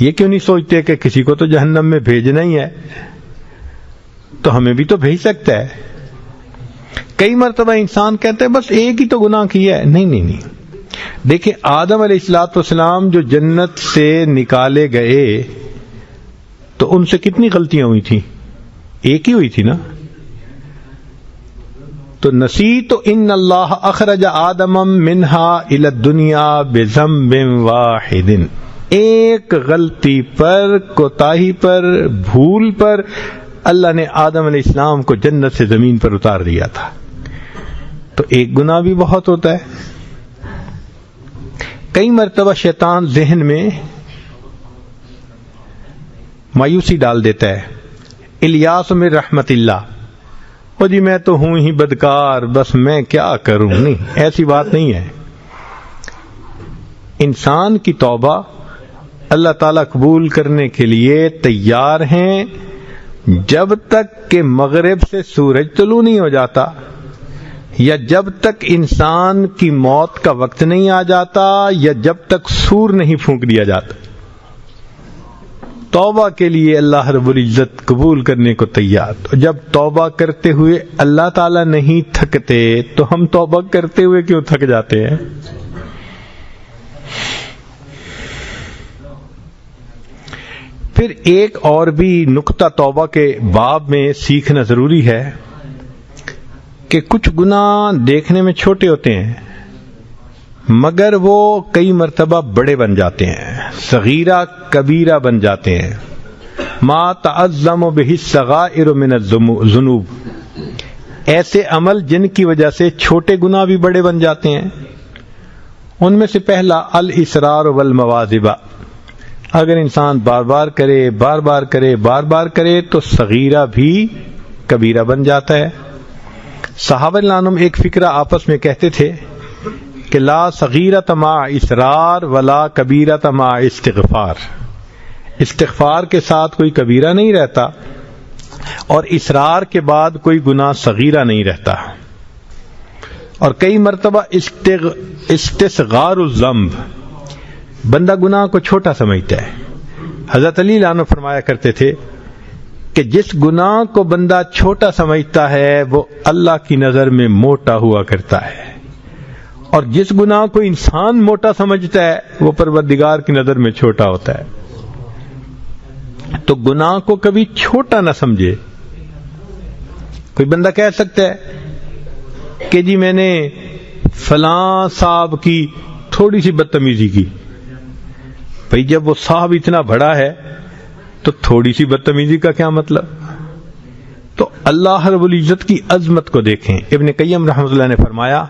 یہ کیوں نہیں سوچتے کہ کسی کو تو جہنم میں بھیجنا ہی ہے، تو ہمیں بھی تو بھیج سکتا ہے. کئی مرتبہ انسان کہتا ہے بس ایک ہی تو گناہ کیا ہے. نہیں. دیکھیں آدم علیہ السلام جو جنت سے نکالے گئے تو ان سے کتنی غلطیاں ہوئی تھیں؟ ایک ہی ہوئی تھی نا. تو نسیت ان اللہ اخرج آدم منہا الی الدنیا بذنب واحد، ایک غلطی پر، کوتاہی پر، بھول پر اللہ نے آدم علیہ السلام کو جنت سے زمین پر اتار دیا تھا. تو ایک گناہ بھی بہت ہوتا ہے. کئی مرتبہ شیطان ذہن میں مایوسی ڈال دیتا ہے، الیاس من رحمت اللہ، او جی میں تو ہوں ہی بدکار، بس میں کیا کروں. نہیں، ایسی بات نہیں ہے. انسان کی توبہ اللہ تعالیٰ قبول کرنے کے لیے تیار ہیں جب تک کہ مغرب سے سورج طلوع نہیں ہو جاتا، یا جب تک انسان کی موت کا وقت نہیں آ جاتا، یا جب تک سور نہیں پھونک دیا جاتا. توبہ کے لیے اللہ رب العزت قبول کرنے کو تیار. تو جب توبہ کرتے ہوئے اللہ تعالیٰ نہیں تھکتے تو ہم توبہ کرتے ہوئے کیوں تھک جاتے ہیں؟ پھر ایک اور بھی نقطہ توبہ کے باب میں سیکھنا ضروری ہے کہ کچھ گناہ دیکھنے میں چھوٹے ہوتے ہیں مگر وہ کئی مرتبہ بڑے بن جاتے ہیں، صغیرہ کبیرہ بن جاتے ہیں. ما تعظم بہ الصغائر من الذنوب، ایسے عمل جن کی وجہ سے چھوٹے گناہ بھی بڑے بن جاتے ہیں. ان میں سے پہلا الاصرار والمواظبہ، اگر انسان بار بار کرے تو صغیرہ بھی کبیرہ بن جاتا ہے. صحابہ رضوان ایک فقرہ آپس میں کہتے تھے کہ لا صغیرۃ مع اصرار ولا کبیرۃ مع استغفار، استغفار کے ساتھ کوئی کبیرہ نہیں رہتا اور اصرار کے بعد کوئی گناہ صغیرہ نہیں رہتا. اور کئی مرتبہ استصغار الذنب، بندہ گناہ کو چھوٹا سمجھتا ہے. حضرت علی عنہ فرمایا کرتے تھے کہ جس گناہ کو بندہ چھوٹا سمجھتا ہے وہ اللہ کی نظر میں موٹا ہوا کرتا ہے، اور جس گناہ کو انسان موٹا سمجھتا ہے وہ پروردگار کی نظر میں چھوٹا ہوتا ہے. تو گناہ کو کبھی چھوٹا نہ سمجھے. کوئی بندہ کہہ سکتا ہے کہ جی میں نے فلاں صاحب کی تھوڑی سی بدتمیزی کی. بھئی جب وہ صاحب اتنا بڑا ہے تو تھوڑی سی بدتمیزی کا کیا مطلب؟ تو اللہ رب العزت کی عظمت کو دیکھیں. ابن قیم رحمۃ اللہ نے فرمایا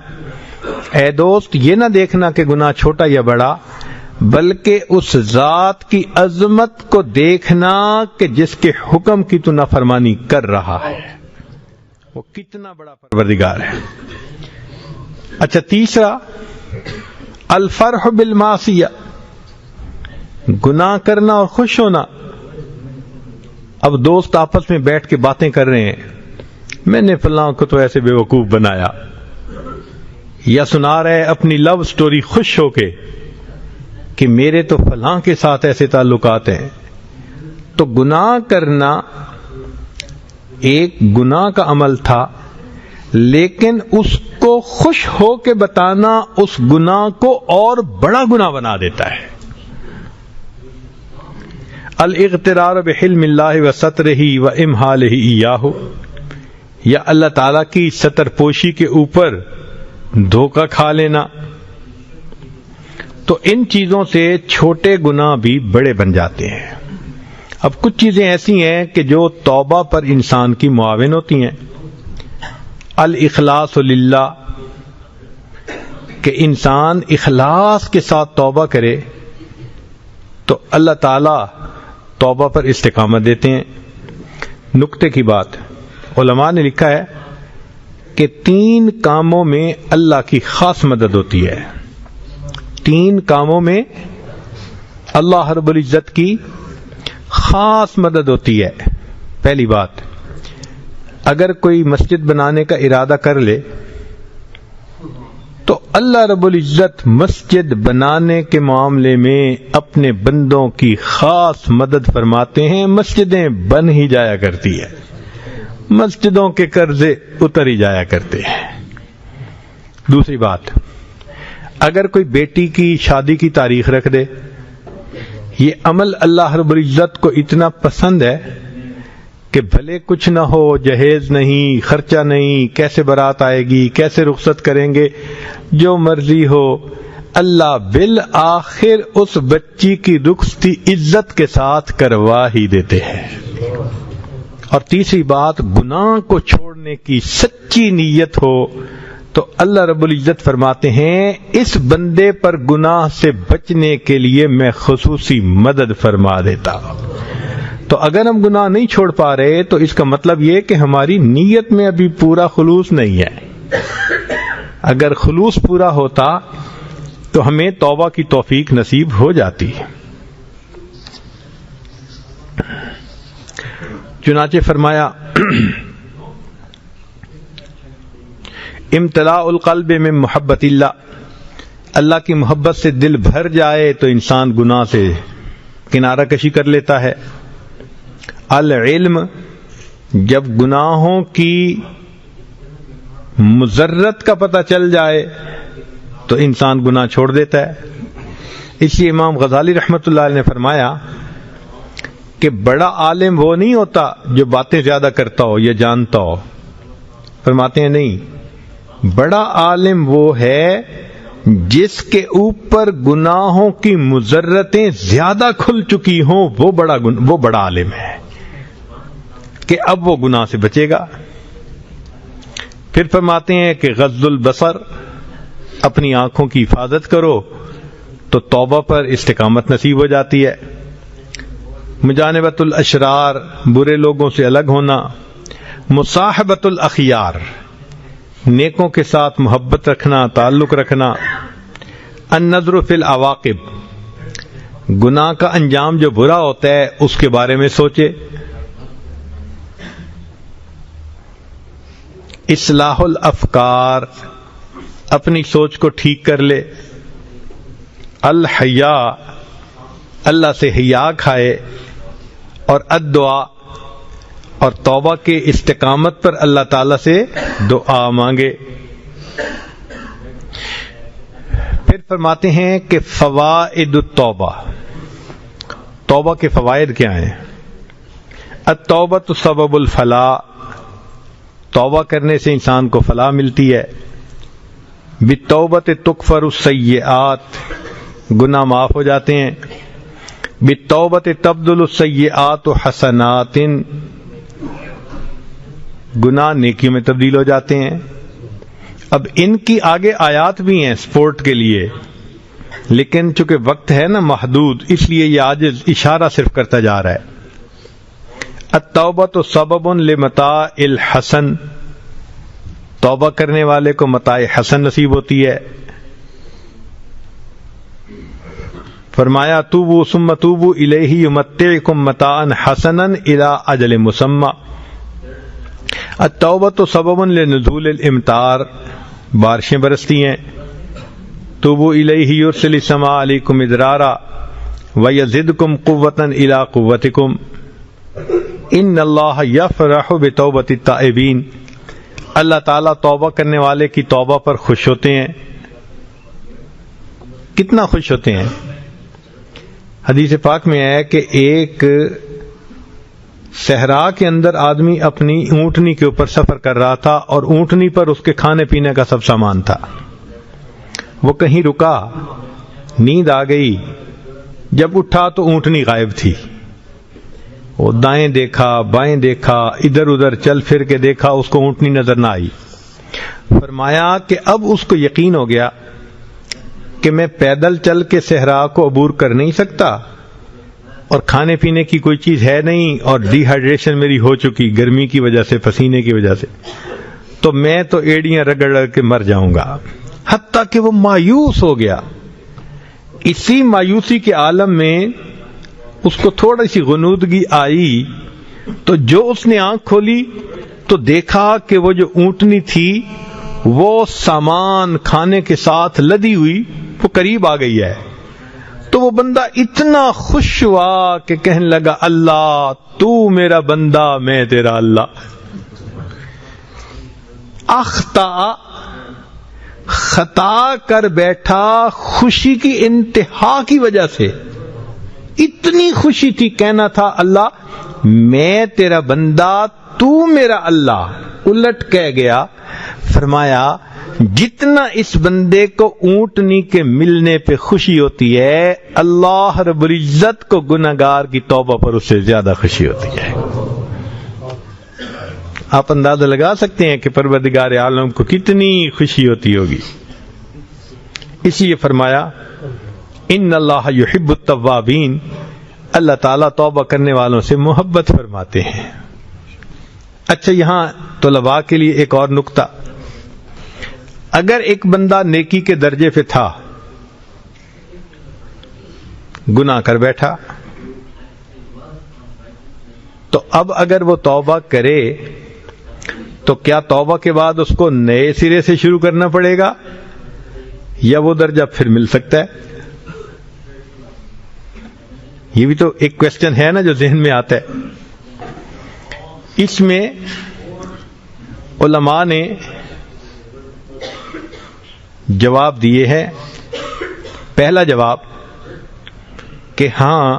اے دوست یہ نہ دیکھنا کہ گناہ چھوٹا یا بڑا، بلکہ اس ذات کی عظمت کو دیکھنا کہ جس کے حکم کی تو نافرمانی کر رہا ہے وہ کتنا بڑا پروردگار ہے. اچھا، تیسرا الفرح بالمعصیہ، گناہ کرنا اور خوش ہونا. اب دوست آپس میں بیٹھ کے باتیں کر رہے ہیں، میں نے فلاں کو تو ایسے بے وقوف بنایا، یا سنا رہے اپنی لو سٹوری خوش ہو کے کہ میرے تو فلاں کے ساتھ ایسے تعلقات ہیں. تو گناہ کرنا ایک گناہ کا عمل تھا، لیکن اس کو خوش ہو کے بتانا اس گناہ کو اور بڑا گناہ بنا دیتا ہے. الاغترار بحلم اللہ وسترہ وامحالہ ایاہ، یا اللہ تعالی کی ستر پوشی کے اوپر دھوکہ کھا لینا. تو ان چیزوں سے چھوٹے گناہ بھی بڑے بن جاتے ہیں. اب کچھ چیزیں ایسی ہیں کہ جو توبہ پر انسان کی معاون ہوتی ہیں. الاخلاص للہ، کہ انسان اخلاص کے ساتھ توبہ کرے تو اللہ تعالی توبہ پر استقامت دیتے ہیں. نکتے کی بات، علماء نے لکھا ہے کہ 3 کاموں میں اللہ کی خاص مدد ہوتی ہے. 3 کاموں میں اللہ رب العزت کی خاص مدد ہوتی ہے. پہلی بات، اگر کوئی مسجد بنانے کا ارادہ کر لے تو اللہ رب العزت مسجد بنانے کے معاملے میں اپنے بندوں کی خاص مدد فرماتے ہیں. مسجدیں بن ہی جایا کرتی ہے، مسجدوں کے قرضے اتر ہی جایا کرتے ہیں. دوسری بات، اگر کوئی بیٹی کی شادی کی تاریخ رکھ دے، یہ عمل اللہ رب العزت کو اتنا پسند ہے کہ بھلے کچھ نہ ہو، جہیز نہیں، خرچہ نہیں، کیسے بارات آئے گی، کیسے رخصت کریں گے، جو مرضی ہو، اللہ بالآخر اس بچی کی رخصتی عزت کے ساتھ کروا ہی دیتے ہیں. اور تیسری بات، گناہ کو چھوڑنے کی سچی نیت ہو تو اللہ رب العزت فرماتے ہیں اس بندے پر گناہ سے بچنے کے لیے میں خصوصی مدد فرما دیتا. تو اگر ہم گناہ نہیں چھوڑ پا رہے تو اس کا مطلب یہ کہ ہماری نیت میں ابھی پورا خلوص نہیں ہے. اگر خلوص پورا ہوتا تو ہمیں توبہ کی توفیق نصیب ہو جاتی. چنانچہ فرمایا امتلاء القلب من محبت اللہ کی محبت سے دل بھر جائے تو انسان گناہ سے کنارہ کشی کر لیتا ہے. العلم، جب گناہوں کی مضرت کا پتہ چل جائے تو انسان گناہ چھوڑ دیتا ہے. اس لیے امام غزالی رحمۃ اللہ علیہ نے فرمایا کہ بڑا عالم وہ نہیں ہوتا جو باتیں زیادہ کرتا ہو یا جانتا ہو. فرماتے ہیں نہیں، بڑا عالم وہ ہے جس کے اوپر گناہوں کی مضرتیں زیادہ کھل چکی ہوں، وہ بڑا عالم ہے کہ اب وہ گناہ سے بچے گا. پھر فرماتے ہیں کہ غض البصر، اپنی آنکھوں کی حفاظت کرو تو توبہ پر استقامت نصیب ہو جاتی ہے. مجانبت الاشرار، برے لوگوں سے الگ ہونا. مصاحبت الاخیار، نیکوں کے ساتھ محبت رکھنا، تعلق رکھنا. النظر فی العواقب، گناہ کا انجام جو برا ہوتا ہے اس کے بارے میں سوچے. اصلاح الافکار، اپنی سوچ کو ٹھیک کر لے. الحیاء، اللہ سے حیا کھائے. اور الدعا، اور توبہ کے استقامت پر اللہ تعالی سے دعا مانگے. پھر فرماتے ہیں کہ فوائد التوبہ، توبہ کے فوائد کیا ہیں؟ التوبۃ سبب الفلاح، توبہ کرنے سے انسان کو فلاح ملتی ہے. بالتوبۃ تکفر السیئات، گناہ معاف ہو جاتے ہیں. بالتوبۃ تبدل السیئات حسنات، گناہ نیکی میں تبدیل ہو جاتے ہیں. اب ان کی آگے آیات بھی ہیں سپورٹ کے لیے، لیکن چونکہ وقت ہے نا محدود، اس لیے یہ آج اشارہ صرف کرتا جا رہا ہے. التوبۃ سبب لمتاع الحسن، توبہ کرنے والے کو متاع حسن نصیب ہوتی ہے. فرمایا توبوا ثم توبوا الیہ یمتعکم متاعا حسنا الی اجل مسمى. التوبۃ سبب لنزول الامطار، بارشیں برستی ہیں. توبوا الیہ یرسل السماء علیکم مدرارا ویزدکم قوۃ الی قوتکم ان اللہ یفرح بتوبۃ التائبین. اللہ تعالیٰ توبہ کرنے والے کی توبہ پر خوش ہوتے ہیں. کتنا خوش ہوتے ہیں؟ حدیث پاک میں ہے کہ ایک صحرا کے اندر آدمی اپنی اونٹنی کے اوپر سفر کر رہا تھا اور اونٹنی پر اس کے کھانے پینے کا سب سامان تھا. وہ کہیں رکا، نیند آ گئی، جب اٹھا تو اونٹنی غائب تھی. وہ دائیں دیکھا، بائیں دیکھا، ادھر ادھر چل پھر کے دیکھا، اس کو اونٹنی نظر نہ آئی. فرمایا کہ اب اس کو یقین ہو گیا کہ میں پیدل چل کے صحرا کو عبور کر نہیں سکتا اور کھانے پینے کی کوئی چیز ہے نہیں اور ڈی ہائیڈریشن میری ہو چکی گرمی کی وجہ سے، پسینے کی وجہ سے، تو میں تو ایڑیاں رگڑ کے مر جاؤں گا. حتیٰ کہ وہ مایوس ہو گیا. اسی مایوسی کے عالم میں اس کو تھوڑی سی غنودگی آئی تو جو اس نے آنکھ کھولی تو دیکھا کہ وہ جو اونٹنی تھی وہ سامان کھانے کے ساتھ لدی ہوئی وہ قریب آ گئی ہے. تو وہ بندہ اتنا خوش ہوا کہ کہنے لگا اللہ تو میرا بندہ میں تیرا اللہ. اخطا، خطا کر بیٹھا خوشی کی انتہا کی وجہ سے. اتنی خوشی تھی، کہنا تھا اللہ میں تیرا بندہ تو میرا اللہ. الٹ کہہ گیا. فرمایا جتنا اس بندے کو اونٹنی کے ملنے پہ خوشی ہوتی ہے، اللہ رب العزت کو گناہگار کی توبہ پر اس سے زیادہ خوشی ہوتی ہے. آپ اندازہ لگا سکتے ہیں کہ پروردگار عالم کو کتنی خوشی ہوتی ہوگی. اس لیے فرمایا ان اللہ یحب التوابین، اللہ تعالیٰ توبہ کرنے والوں سے محبت فرماتے ہیں. اچھا، یہاں طلباء کے لیے ایک اور نکتہ. اگر ایک بندہ نیکی کے درجے پہ تھا، گناہ کر بیٹھا، تو اب اگر وہ توبہ کرے تو کیا توبہ کے بعد اس کو نئے سرے سے شروع کرنا پڑے گا یا وہ درجہ پھر مل سکتا ہے؟ یہ بھی تو ایک کوشچن ہے نا جو ذہن میں آتا ہے. اس میں علماء نے جواب دیے ہیں. پہلا جواب کہ ہاں،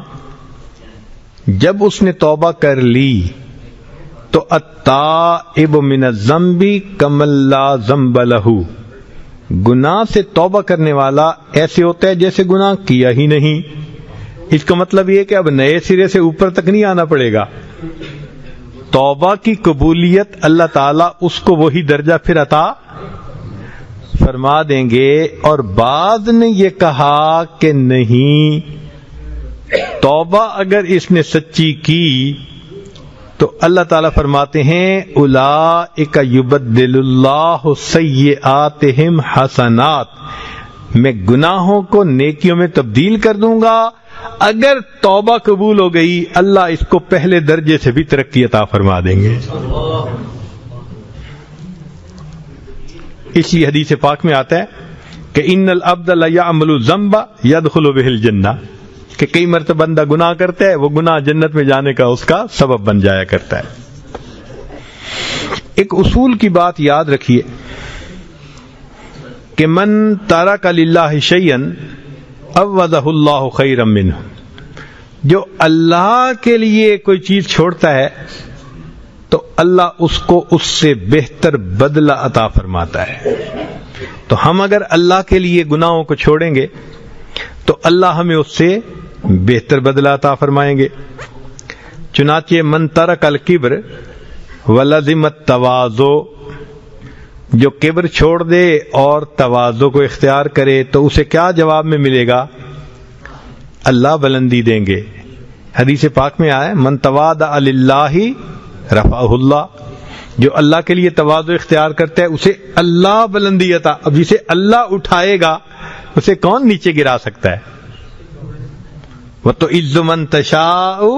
جب اس نے توبہ کر لی تو التائب من الذنب کمن لا ذنب لہ، گناہ سے توبہ کرنے والا ایسے ہوتا ہے جیسے گناہ کیا ہی نہیں. اس کا مطلب یہ کہ اب نئے سرے سے اوپر تک نہیں آنا پڑے گا. توبہ کی قبولیت اللہ تعالیٰ اس کو وہی درجہ پھر عطا فرما دیں گے. اور بعض نے یہ کہا کہ نہیں، توبہ اگر اس نے سچی کی تو اللہ تعالیٰ فرماتے ہیں اولئک یبدل اللہ سیئاتہم حسنات، میں گناہوں کو نیکیوں میں تبدیل کر دوں گا. اگر توبہ قبول ہو گئی اللہ اس کو پہلے درجے سے بھی ترقی عطا فرما دیں گے. اسی حدیث پاک میں آتا ہے کہ ان العبد لیعمل الذنب یدخل بہ الجنہ، کہ کئی مرتبہ بندہ گناہ کرتا ہے، وہ گناہ جنت میں جانے کا اس کا سبب بن جایا کرتا ہے. ایک اصول کی بات یاد رکھیے کہ من ترک للہ شیئا عوضہ اللہ خیرا منہ، جو اللہ کے لیے کوئی چیز چھوڑتا ہے تو اللہ اس کو اس سے بہتر بدلہ عطا فرماتا ہے. تو ہم اگر اللہ کے لیے گناہوں کو چھوڑیں گے تو اللہ ہمیں اس سے بہتر بدلہ عطا فرمائیں گے. چنانچہ من ترک الکبر ولزم التواضع، جو کبر چھوڑ دے اور تواضع کو اختیار کرے تو اسے کیا جواب میں ملے گا؟ اللہ بلندی دیں گے. حدیث پاک میں آیا من تواضع للہ رفعہ اللہ، جو اللہ کے لیے تواضع اختیار کرتا ہے اسے اللہ بلندی عطا. اب جسے اللہ اٹھائے گا اسے کون نیچے گرا سکتا ہے؟ وَتُعِزُّ مَن تَشَاءُ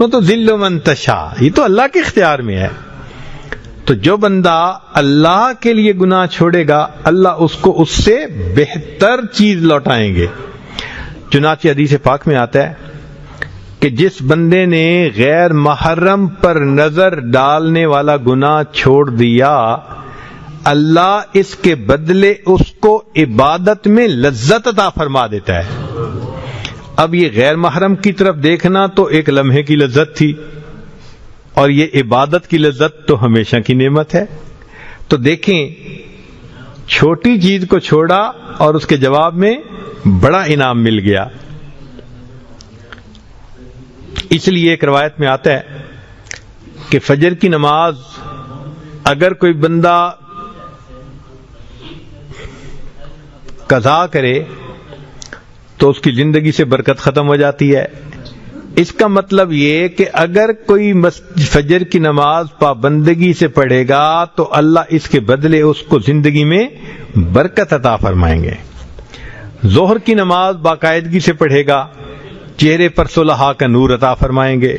وَتُذِلُّ مَن تَشَاءُ، یہ تو اللہ کے اختیار میں ہے. تو جو بندہ اللہ کے لیے گناہ چھوڑے گا اللہ اس کو اس سے بہتر چیز لوٹائیں گے. چنانچہ حدیث پاک میں آتا ہے کہ جس بندے نے غیر محرم پر نظر ڈالنے والا گناہ چھوڑ دیا اللہ اس کے بدلے اس کو عبادت میں لذت عطا فرما دیتا ہے. اب یہ غیر محرم کی طرف دیکھنا تو ایک لمحے کی لذت تھی اور یہ عبادت کی لذت تو ہمیشہ کی نعمت ہے. تو دیکھیں چھوٹی چیز کو چھوڑا اور اس کے جواب میں بڑا انعام مل گیا. اس لیے ایک روایت میں آتا ہے کہ فجر کی نماز اگر کوئی بندہ قضا کرے تو اس کی زندگی سے برکت ختم ہو جاتی ہے. اس کا مطلب یہ کہ اگر کوئی فجر کی نماز پابندگی سے پڑھے گا تو اللہ اس کے بدلے اس کو زندگی میں برکت عطا فرمائیں گے. ظہر کی نماز باقاعدگی سے پڑھے گا چہرے پر صلحاء کا نور عطا فرمائیں گے.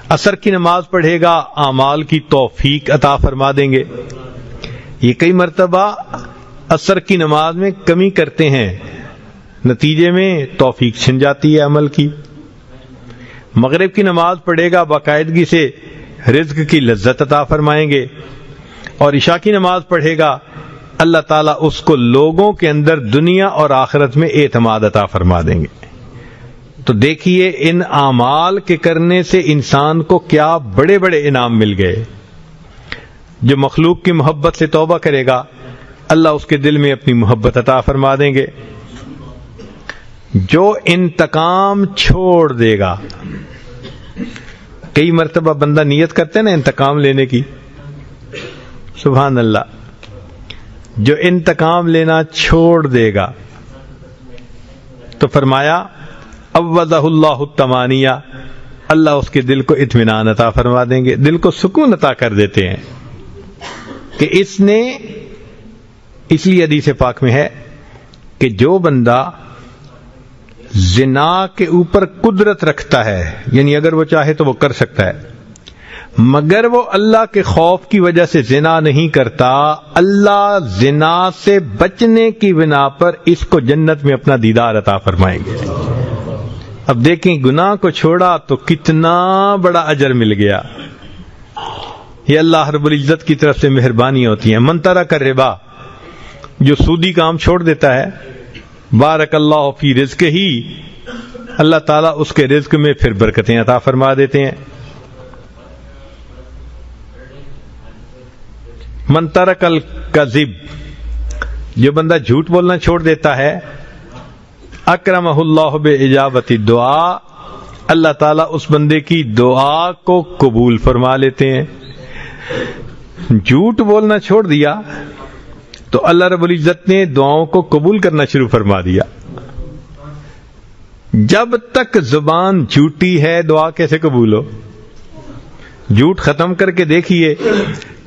عصر کی نماز پڑھے گا اعمال کی توفیق عطا فرما دیں گے. یہ کئی مرتبہ عصر کی نماز میں کمی کرتے ہیں نتیجے میں توفیق چھن جاتی ہے عمل کی. مغرب کی نماز پڑھے گا باقاعدگی سے رزق کی لذت عطا فرمائیں گے. اور عشاء کی نماز پڑھے گا اللہ تعالیٰ اس کو لوگوں کے اندر دنیا اور آخرت میں اعتماد عطا فرما دیں گے. تو دیکھیے ان اعمال کے کرنے سے انسان کو کیا بڑے بڑے انعام مل گئے. جو مخلوق کی محبت سے توبہ کرے گا اللہ اس کے دل میں اپنی محبت عطا فرما دیں گے. جو انتقام چھوڑ دے گا، کئی مرتبہ بندہ نیت کرتے نا انتقام لینے کی، سبحان اللہ، جو انتقام لینا چھوڑ دے گا تو فرمایا عوضہ اللہ الطمانیہ، اللہ اس کے دل کو اطمینان عطا فرما دیں گے، دل کو سکون عطا کر دیتے ہیں کہ اس نے. اس لیے حدیث پاک میں ہے کہ جو بندہ زنا کے اوپر قدرت رکھتا ہے، یعنی اگر وہ چاہے تو وہ کر سکتا ہے، مگر وہ اللہ کے خوف کی وجہ سے زنا نہیں کرتا، اللہ زنا سے بچنے کی بنا پر اس کو جنت میں اپنا دیدار عطا فرمائیں گے. اب دیکھیں گناہ کو چھوڑا تو کتنا بڑا اجر مل گیا. یہ اللہ رب العزت کی طرف سے مہربانی ہوتی ہیں. من ترک الربا، جو سودی کام چھوڑ دیتا ہے، بارک اللہ فی رزق ہی، اللہ تعالیٰ اس کے رزق میں پھر برکتیں عطا فرما دیتے ہیں. من ترک الکذب، جو بندہ جھوٹ بولنا چھوڑ دیتا ہے، اکرمہ اللہ باجابت الدعاء، اللہ تعالیٰ اس بندے کی دعا کو قبول فرما لیتے ہیں. جھوٹ بولنا چھوڑ دیا تو اللہ رب العزت نے دعاؤں کو قبول کرنا شروع فرما دیا. جب تک زبان جھوٹی ہے دعا کیسے قبول ہو؟ جھوٹ ختم کر کے دیکھیے،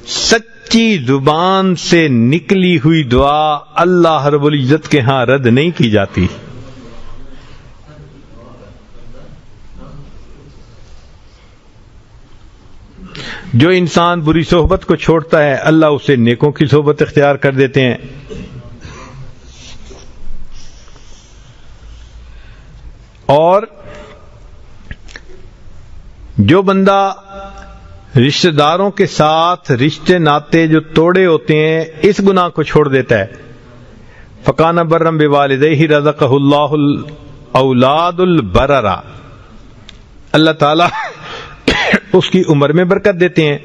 سچی زبان سے نکلی ہوئی دعا اللہ رب العزت کے ہاں رد نہیں کی جاتی. جو انسان بری صحبت کو چھوڑتا ہے اللہ اسے نیکوں کی صحبت اختیار کر دیتے ہیں. اور جو بندہ رشتہ داروں کے ساتھ رشتے ناطے جو توڑے ہوتے ہیں اس گناہ کو چھوڑ دیتا ہے، فکان برم بوالدیہ رزقہ اللہ الاولاد البررا، اللہ تعالی اس کی عمر میں برکت دیتے ہیں.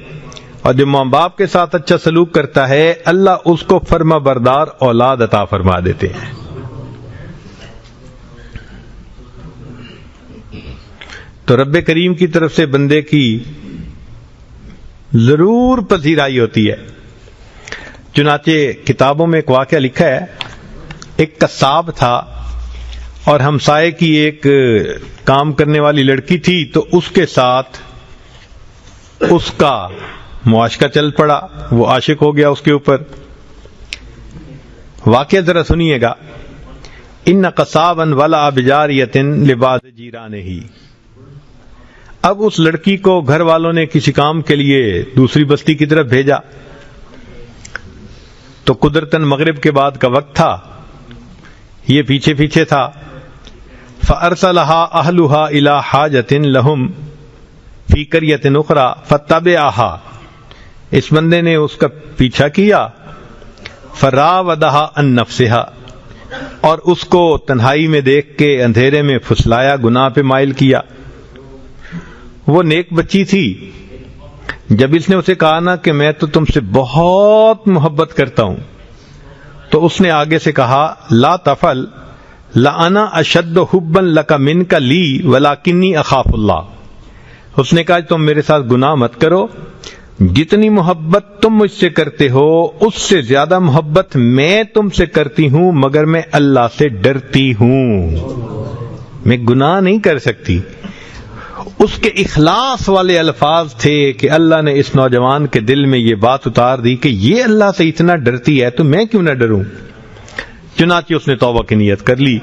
اور جو ماں باپ کے ساتھ اچھا سلوک کرتا ہے اللہ اس کو فرما بردار اولاد عطا فرما دیتے ہیں. تو رب کریم کی طرف سے بندے کی ضرور پذیرائی ہوتی ہے. چنانچہ کتابوں میں ایک واقعہ لکھا ہے، ایک قصاب تھا اور ہمسائے کی ایک کام کرنے والی لڑکی تھی، تو اس کے ساتھ اس کا معاشقہ چل پڑا، وہ عاشق ہو گیا اس کے اوپر۔ واقعہ ذرا سنیے گا۔ ان قصابا ولا بجاریۃ لبعض جیرانہ، اب اس لڑکی کو گھر والوں نے کسی کام کے لیے دوسری بستی کی طرف بھیجا، تو قدرتاً مغرب کے بعد کا وقت تھا، یہ پیچھے پیچھے تھا۔ فَأَرْسَلَهَا أَهْلُهَا إِلَى حَاجَةٍ لَهُمْ فِي قَرْيَةٍ أُخْرَى فَاتَّبَعَهَا، اس بندے نے اس کا پیچھا کیا، فَرَاوَدَهَا عَن نَفْسِهَا، اور اس کو تنہائی میں دیکھ کے اندھیرے میں پھسلایا، گناہ پہ مائل کیا۔ وہ نیک بچی تھی، جب اس نے اسے کہا نا کہ میں تو تم سے بہت محبت کرتا ہوں، تو اس نے آگے سے کہا لا تفعل لأنا اشد حبا لک منک لی ولکنی اخاف اللہ، اس نے کہا تم میرے ساتھ گناہ مت کرو، جتنی محبت تم مجھ سے کرتے ہو اس سے زیادہ محبت میں تم سے کرتی ہوں، مگر میں اللہ سے ڈرتی ہوں، میں گناہ نہیں کر سکتی۔ اس کے اخلاص والے الفاظ تھے کہ اللہ نے اس نوجوان کے دل میں یہ بات اتار دی کہ یہ اللہ سے اتنا ڈرتی ہے تو میں کیوں نہ ڈروں۔ چنانچہ اس نے توبہ کی نیت کر لی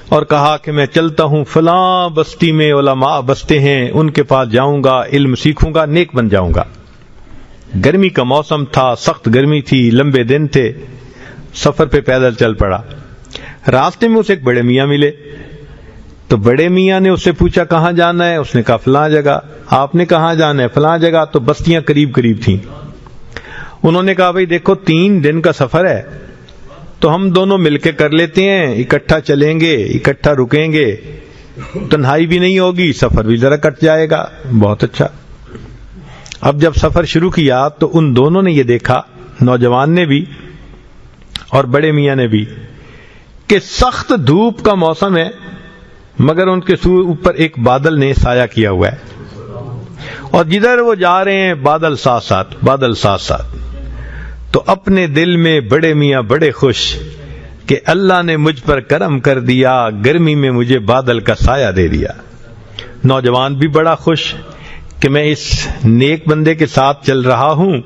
اور کہا کہ میں چلتا ہوں، فلاں بستی میں علماء بستے ہیں، ان کے پاس جاؤں گا، علم سیکھوں گا، نیک بن جاؤں گا۔ گرمی کا موسم تھا، سخت گرمی تھی، لمبے دن تھے، سفر پہ پیدل چل پڑا۔ راستے میں اسے ایک بڑے میاں ملے، تو بڑے میاں نے اس سے پوچھا کہاں جانا ہے، اس نے کہا فلاں جگہ۔ آپ نے کہاں جانا ہے؟ فلاں جگہ۔ تو بستیاں قریب قریب تھیں۔ انہوں نے کہا بھئی دیکھو 3 دن کا سفر ہے، تو ہم دونوں مل کے کر لیتے ہیں، اکٹھا چلیں گے، اکٹھا رکیں گے، تنہائی بھی نہیں ہوگی، سفر بھی ذرا کٹ جائے گا۔ بہت اچھا۔ اب جب سفر شروع کیا تو ان دونوں نے یہ دیکھا، نوجوان نے بھی اور بڑے میاں نے بھی، کہ سخت دھوپ کا موسم ہے، مگر ان کے اوپر ایک بادل نے سایہ کیا ہوا ہے، اور جدھر وہ جا رہے ہیں بادل ساتھ ساتھ، بادل ساتھ ساتھ۔ تو اپنے دل میں بڑے میاں بڑے خوش کہ اللہ نے مجھ پر کرم کر دیا، گرمی میں مجھے بادل کا سایہ دے دیا۔ نوجوان بھی بڑا خوش کہ میں اس نیک بندے کے ساتھ چل رہا ہوں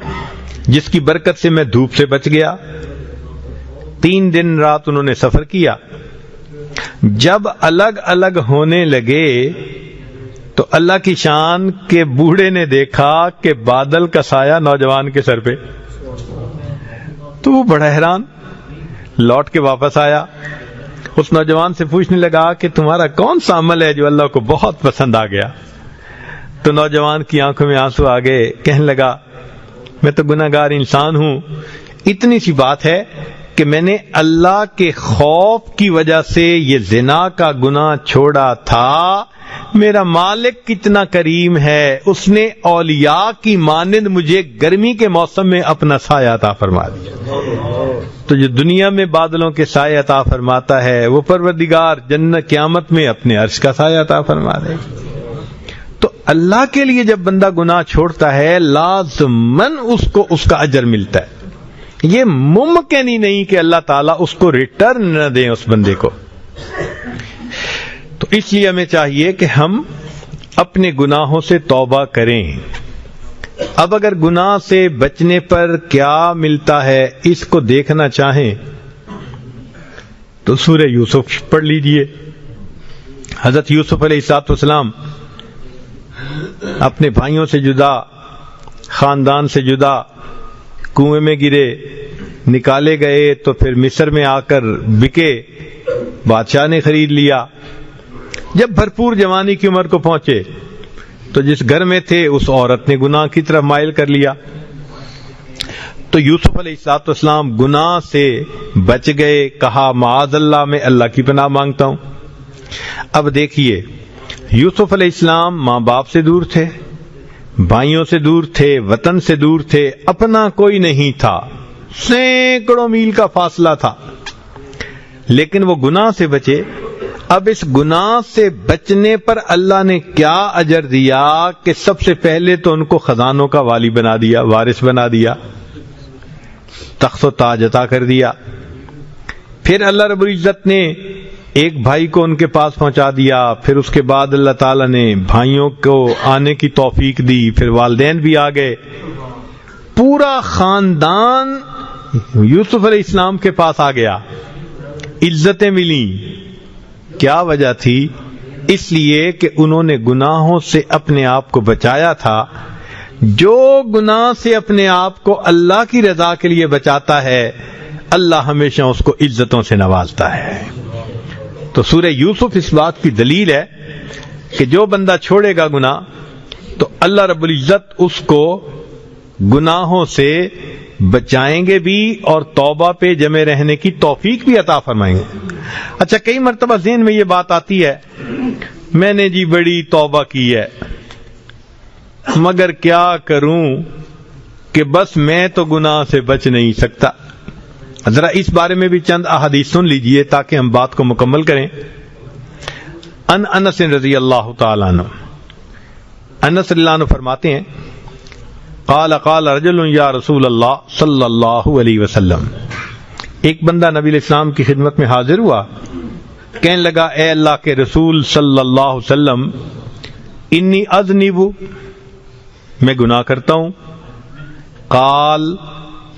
جس کی برکت سے میں دھوپ سے بچ گیا۔ 3 دن رات انہوں نے سفر کیا۔ جب الگ الگ ہونے لگے تو اللہ کی شان کے بوڑھے نے دیکھا کہ بادل کا سایہ نوجوان کے سر پہ، تو وہ بڑا حیران، لوٹ کے واپس آیا، اس نوجوان سے پوچھنے لگا کہ تمہارا کون سا عمل ہے جو اللہ کو بہت پسند آ گیا؟ تو نوجوان کی آنکھوں میں آنسو آ گئے، کہنے لگا میں تو گناہگار انسان ہوں، اتنی سی بات ہے کہ میں نے اللہ کے خوف کی وجہ سے یہ زنا کا گناہ چھوڑا تھا۔ میرا مالک کتنا کریم ہے، اس نے اولیاء کی مانند مجھے گرمی کے موسم میں اپنا سایہ عطا فرما دیا۔ تو جو دنیا میں بادلوں کے سایہ عطا فرماتا ہے، وہ پروردگار جنت قیامت میں اپنے عرش کا سایہ عطا فرما دے۔ تو اللہ کے لیے جب بندہ گناہ چھوڑتا ہے لازماً اس کو اس کا اجر ملتا ہے۔ یہ ممکن ہی نہیں کہ اللہ تعالیٰ اس کو ریٹرن نہ دیں اس بندے کو۔ تو اس لیے ہمیں چاہیے کہ ہم اپنے گناہوں سے توبہ کریں۔ اب اگر گناہ سے بچنے پر کیا ملتا ہے اس کو دیکھنا چاہیں تو سورہ یوسف پڑھ لیجئے۔ حضرت یوسف علیہ السلام اپنے بھائیوں سے جدا، خاندان سے جدا، کنویں میں گرے، نکالے گئے تو پھر مصر میں آ کر بکے، بادشاہ نے خرید لیا۔ جب بھرپور جوانی کی عمر کو پہنچے تو جس گھر میں تھے اس عورت نے گناہ کی طرف مائل کر لیا۔ تو یوسف علیہ السلام گناہ سے بچ گئے، کہا معاذ اللہ، میں اللہ کی پناہ مانگتا ہوں۔ اب دیکھیے، یوسف علیہ السلام ماں باپ سے دور تھے، بھائیوں سے دور تھے، وطن سے دور تھے، اپنا کوئی نہیں تھا، سینکڑوں میل کا فاصلہ تھا، لیکن وہ گناہ سے بچے۔ اب اس گناہ سے بچنے پر اللہ نے کیا اجر دیا کہ سب سے پہلے تو ان کو خزانوں کا والی بنا دیا، وارث بنا دیا، تخت و تاج عطا کر دیا۔ پھر اللہ رب العزت نے ایک بھائی کو ان کے پاس پہنچا دیا، پھر اس کے بعد اللہ تعالیٰ نے بھائیوں کو آنے کی توفیق دی، پھر والدین بھی آ گئے، پورا خاندان یوسف علیہ السلام کے پاس آ گیا، عزتیں ملیں. کیا وجہ تھی؟ اس لیے کہ انہوں نے گناہوں سے اپنے آپ کو بچایا تھا. جو گناہ سے اپنے آپ کو اللہ کی رضا کے لیے بچاتا ہے، اللہ ہمیشہ اس کو عزتوں سے نوازتا ہے. تو سورہ یوسف اس بات کی دلیل ہے کہ جو بندہ چھوڑے گا گناہ تو اللہ رب العزت اس کو گناہوں سے بچائیں گے بھی اور توبہ پہ جمے رہنے کی توفیق بھی عطا فرمائیں گے. اچھا، کئی مرتبہ ذہن میں یہ بات آتی ہے، میں نے جی بڑی توبہ کی ہے مگر کیا کروں کہ بس میں تو گناہ سے بچ نہیں سکتا. ذرا اس بارے میں بھی چند احادیث سن لیجئے تاکہ ہم بات کو مکمل کریں. انس رضی اللہ تعالیٰ عنہ، انس رضی اللہ عنہ فرماتے ہیں، قال قال رجل یا رسول اللہ صلی اللہ علیہ وسلم، ایک بندہ نبی علیہ السلام کی خدمت میں حاضر ہوا، کہنے لگا اے اللہ کے رسول صلی اللہ علیہ وسلم، انی اذنب، میں گناہ کرتا ہوں. قال،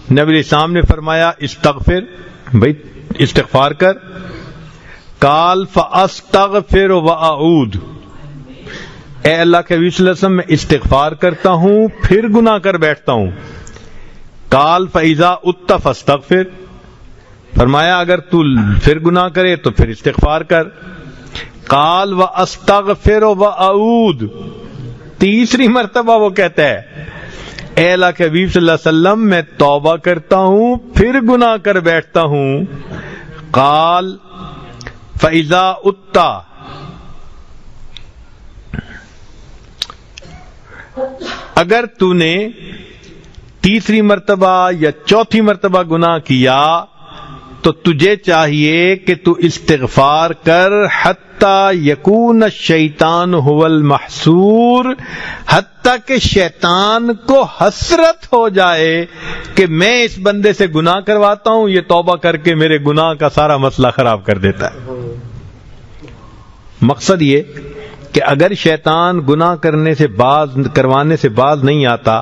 نبی علیہ السلام نے فرمایا استغفر، بھائی استغفار کر. قال فاستغفر واعود، اے اللہ کے نبی صلی اللہ علیہ وسلم میں استغفار کرتا ہوں پھر گناہ کر بیٹھتا ہوں. قال فاذا عدت فاستغفر، فرمایا اگر تو پھر گناہ کرے تو پھر استغفار کر. قال واستغفر واعود، تیسری مرتبہ وہ کہتا ہے اے اللہ کے حبیب صلی اللہ علیہ وسلم میں توبہ کرتا ہوں پھر گناہ کر بیٹھتا ہوں. قال فاذا عدت، اگر تو نے تیسری مرتبہ یا چوتھی مرتبہ گناہ کیا تو تجھے چاہیے کہ تو استغفار کر حتی یکون الشیطان هو المحسور، حتی کہ شیطان کو حسرت ہو جائے کہ میں اس بندے سے گناہ کرواتا ہوں، یہ توبہ کر کے میرے گناہ کا سارا مسئلہ خراب کر دیتا ہے. مقصد یہ کہ اگر شیطان گناہ کروانے سے باز نہیں آتا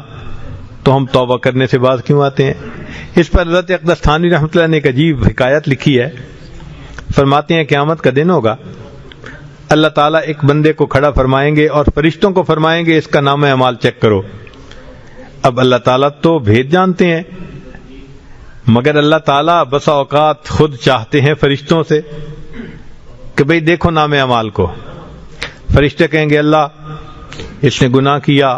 تو ہم توبہ کرنے سے باز کیوں آتے ہیں؟ اس پر حضرت اقدس تھانوی رحمۃ اللہ نے ایک عجیب حکایت لکھی ہے. فرماتے ہیں قیامت کا دن ہوگا، اللہ تعالیٰ ایک بندے کو کھڑا فرمائیں گے اور فرشتوں کو فرمائیں گے اس کا نام اعمال چیک کرو. اب اللہ تعالیٰ تو بھید جانتے ہیں، مگر اللہ تعالیٰ بسا اوقات خود چاہتے ہیں فرشتوں سے کہ بھئی دیکھو نام اعمال کو. فرشتے کہیں گے اللہ اس نے گناہ کیا،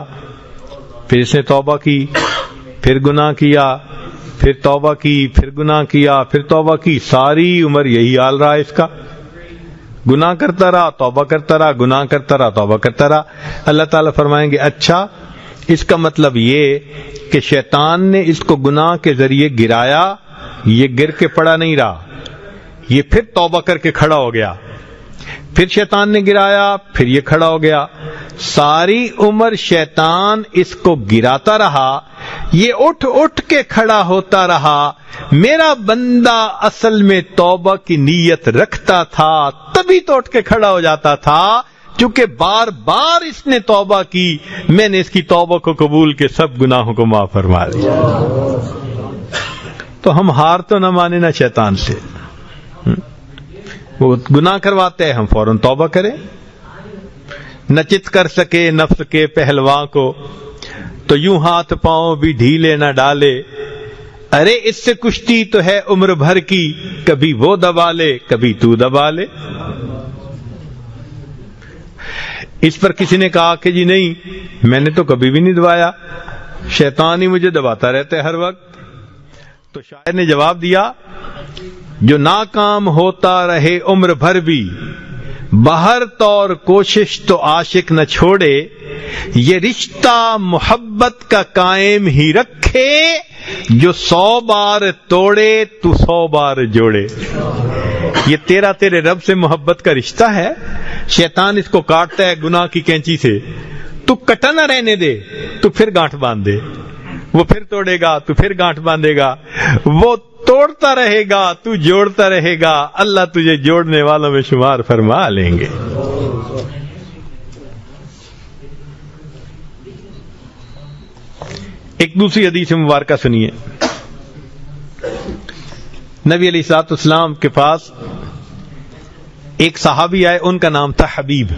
پھر اس نے توبہ کی، پھر گناہ کیا، پھر توبہ کی، پھر گناہ کیا، پھر توبہ کی، ساری عمر یہی حال رہا اس کا، گناہ کرتا رہا توبہ کرتا رہا، گناہ کرتا رہا توبہ کرتا رہا. اللہ تعالیٰ فرمائیں گے اچھا اس کا مطلب یہ کہ شیطان نے اس کو گناہ کے ذریعے گرایا، یہ گر کے پڑا نہیں رہا، یہ پھر توبہ کر کے کھڑا ہو گیا، پھر شیطان نے گرایا، پھر یہ کھڑا ہو گیا، ساری عمر شیطان اس کو گراتا رہا، یہ اٹھ اٹھ کے کھڑا ہوتا رہا. میرا بندہ اصل میں توبہ کی نیت رکھتا تھا تبھی تو اٹھ کے کھڑا ہو جاتا تھا، چونکہ بار بار اس نے توبہ کی، میں نے اس کی توبہ کو قبول کے سب گناہوں کو معاف فرما دیا. تو ہم ہار تو نہ مانے نہ شیطان سے، وہ گناہ کرواتے ہیں ہم فوراً توبہ کریں. نہ چت کر سکے نفس کے پہلواں کو تو یوں ہاتھ پاؤں بھی ڈھیلے نہ ڈالے، ارے اس سے کشتی تو ہے عمر بھر کی، کبھی وہ دبا لے کبھی تو دبا لے. اس پر کسی نے کہا کہ جی نہیں میں نے تو کبھی بھی نہیں دبایا، شیطان ہی مجھے دباتا رہتا ہے ہر وقت. تو شاعر نے جواب دیا جو ناکام ہوتا رہے عمر بھر بھی، بہر طور کوشش تو عاشق نہ چھوڑے، یہ رشتہ محبت کا قائم ہی رکھے، جو 100 بار توڑے تو 100 بار جوڑے. یہ تیرے رب سے محبت کا رشتہ ہے، شیطان اس کو کاٹتا ہے گناہ کی کینچی سے، تو کٹا نہ رہنے دے، تو پھر گانٹھ باندھ دے، وہ پھر توڑے گا تو پھر گانٹھ باندھے گا، وہ توڑتا رہے گا تو جوڑتا رہے گا، اللہ تجھے جوڑنے والوں میں شمار فرما لیں گے. ایک دوسری حدیث مبارکہ سنیے. نبی علیہ الصلوۃ والسلام کے پاس ایک صحابی آئے, ان کا نام تھا حبیب.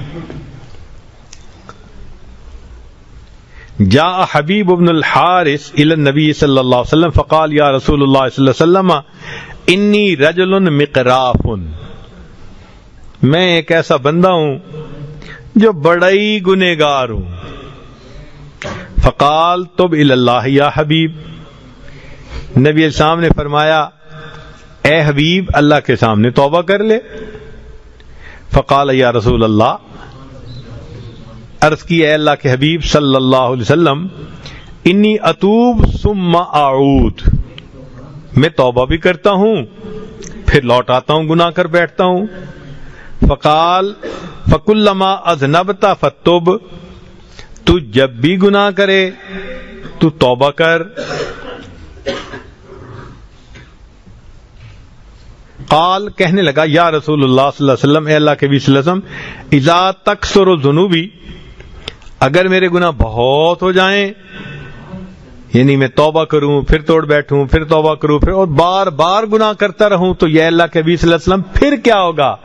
جاء حبیب بن الحارث الى النبی صلی اللہ علیہ وسلم فقال یا رسول اللہ صلی اللہ علیہ وسلم انی رجل مقراف, میں ایک ایسا بندہ ہوں جو بڑا ہی گنہگار ہوں. فقال تب الی اللہ یا حبیب, نبی علیہ السلام نے فرمایا اے حبیب اللہ کے سامنے توبہ کر لے. فقال یا رسول اللہ, عرض کی اے اللہ کے حبیب صلی اللہ علیہ وسلم انی اتوب ثم اعود, میں توبہ بھی کرتا ہوں پھر لوٹ آتا ہوں, گناہ کر بیٹھتا ہوں. فقال فکلما اذنبت فتب, تو جب بھی گناہ کرے تو توبہ کر. قال, کہنے لگا یا رسول اللہ صلی اللہ علیہ وسلم, اے اللہ کے نبی صلی اللہ علیہ وسلم اذا تکثر ذنوبی, اگر میرے گناہ بہت ہو جائیں, یعنی میں توبہ کروں پھر توڑ بیٹھوں پھر توبہ کروں پھر اور بار بار گناہ کرتا رہوں, تو یا اللہ کے نبی صلی اللہ علیہ وسلم پھر کیا ہوگا؟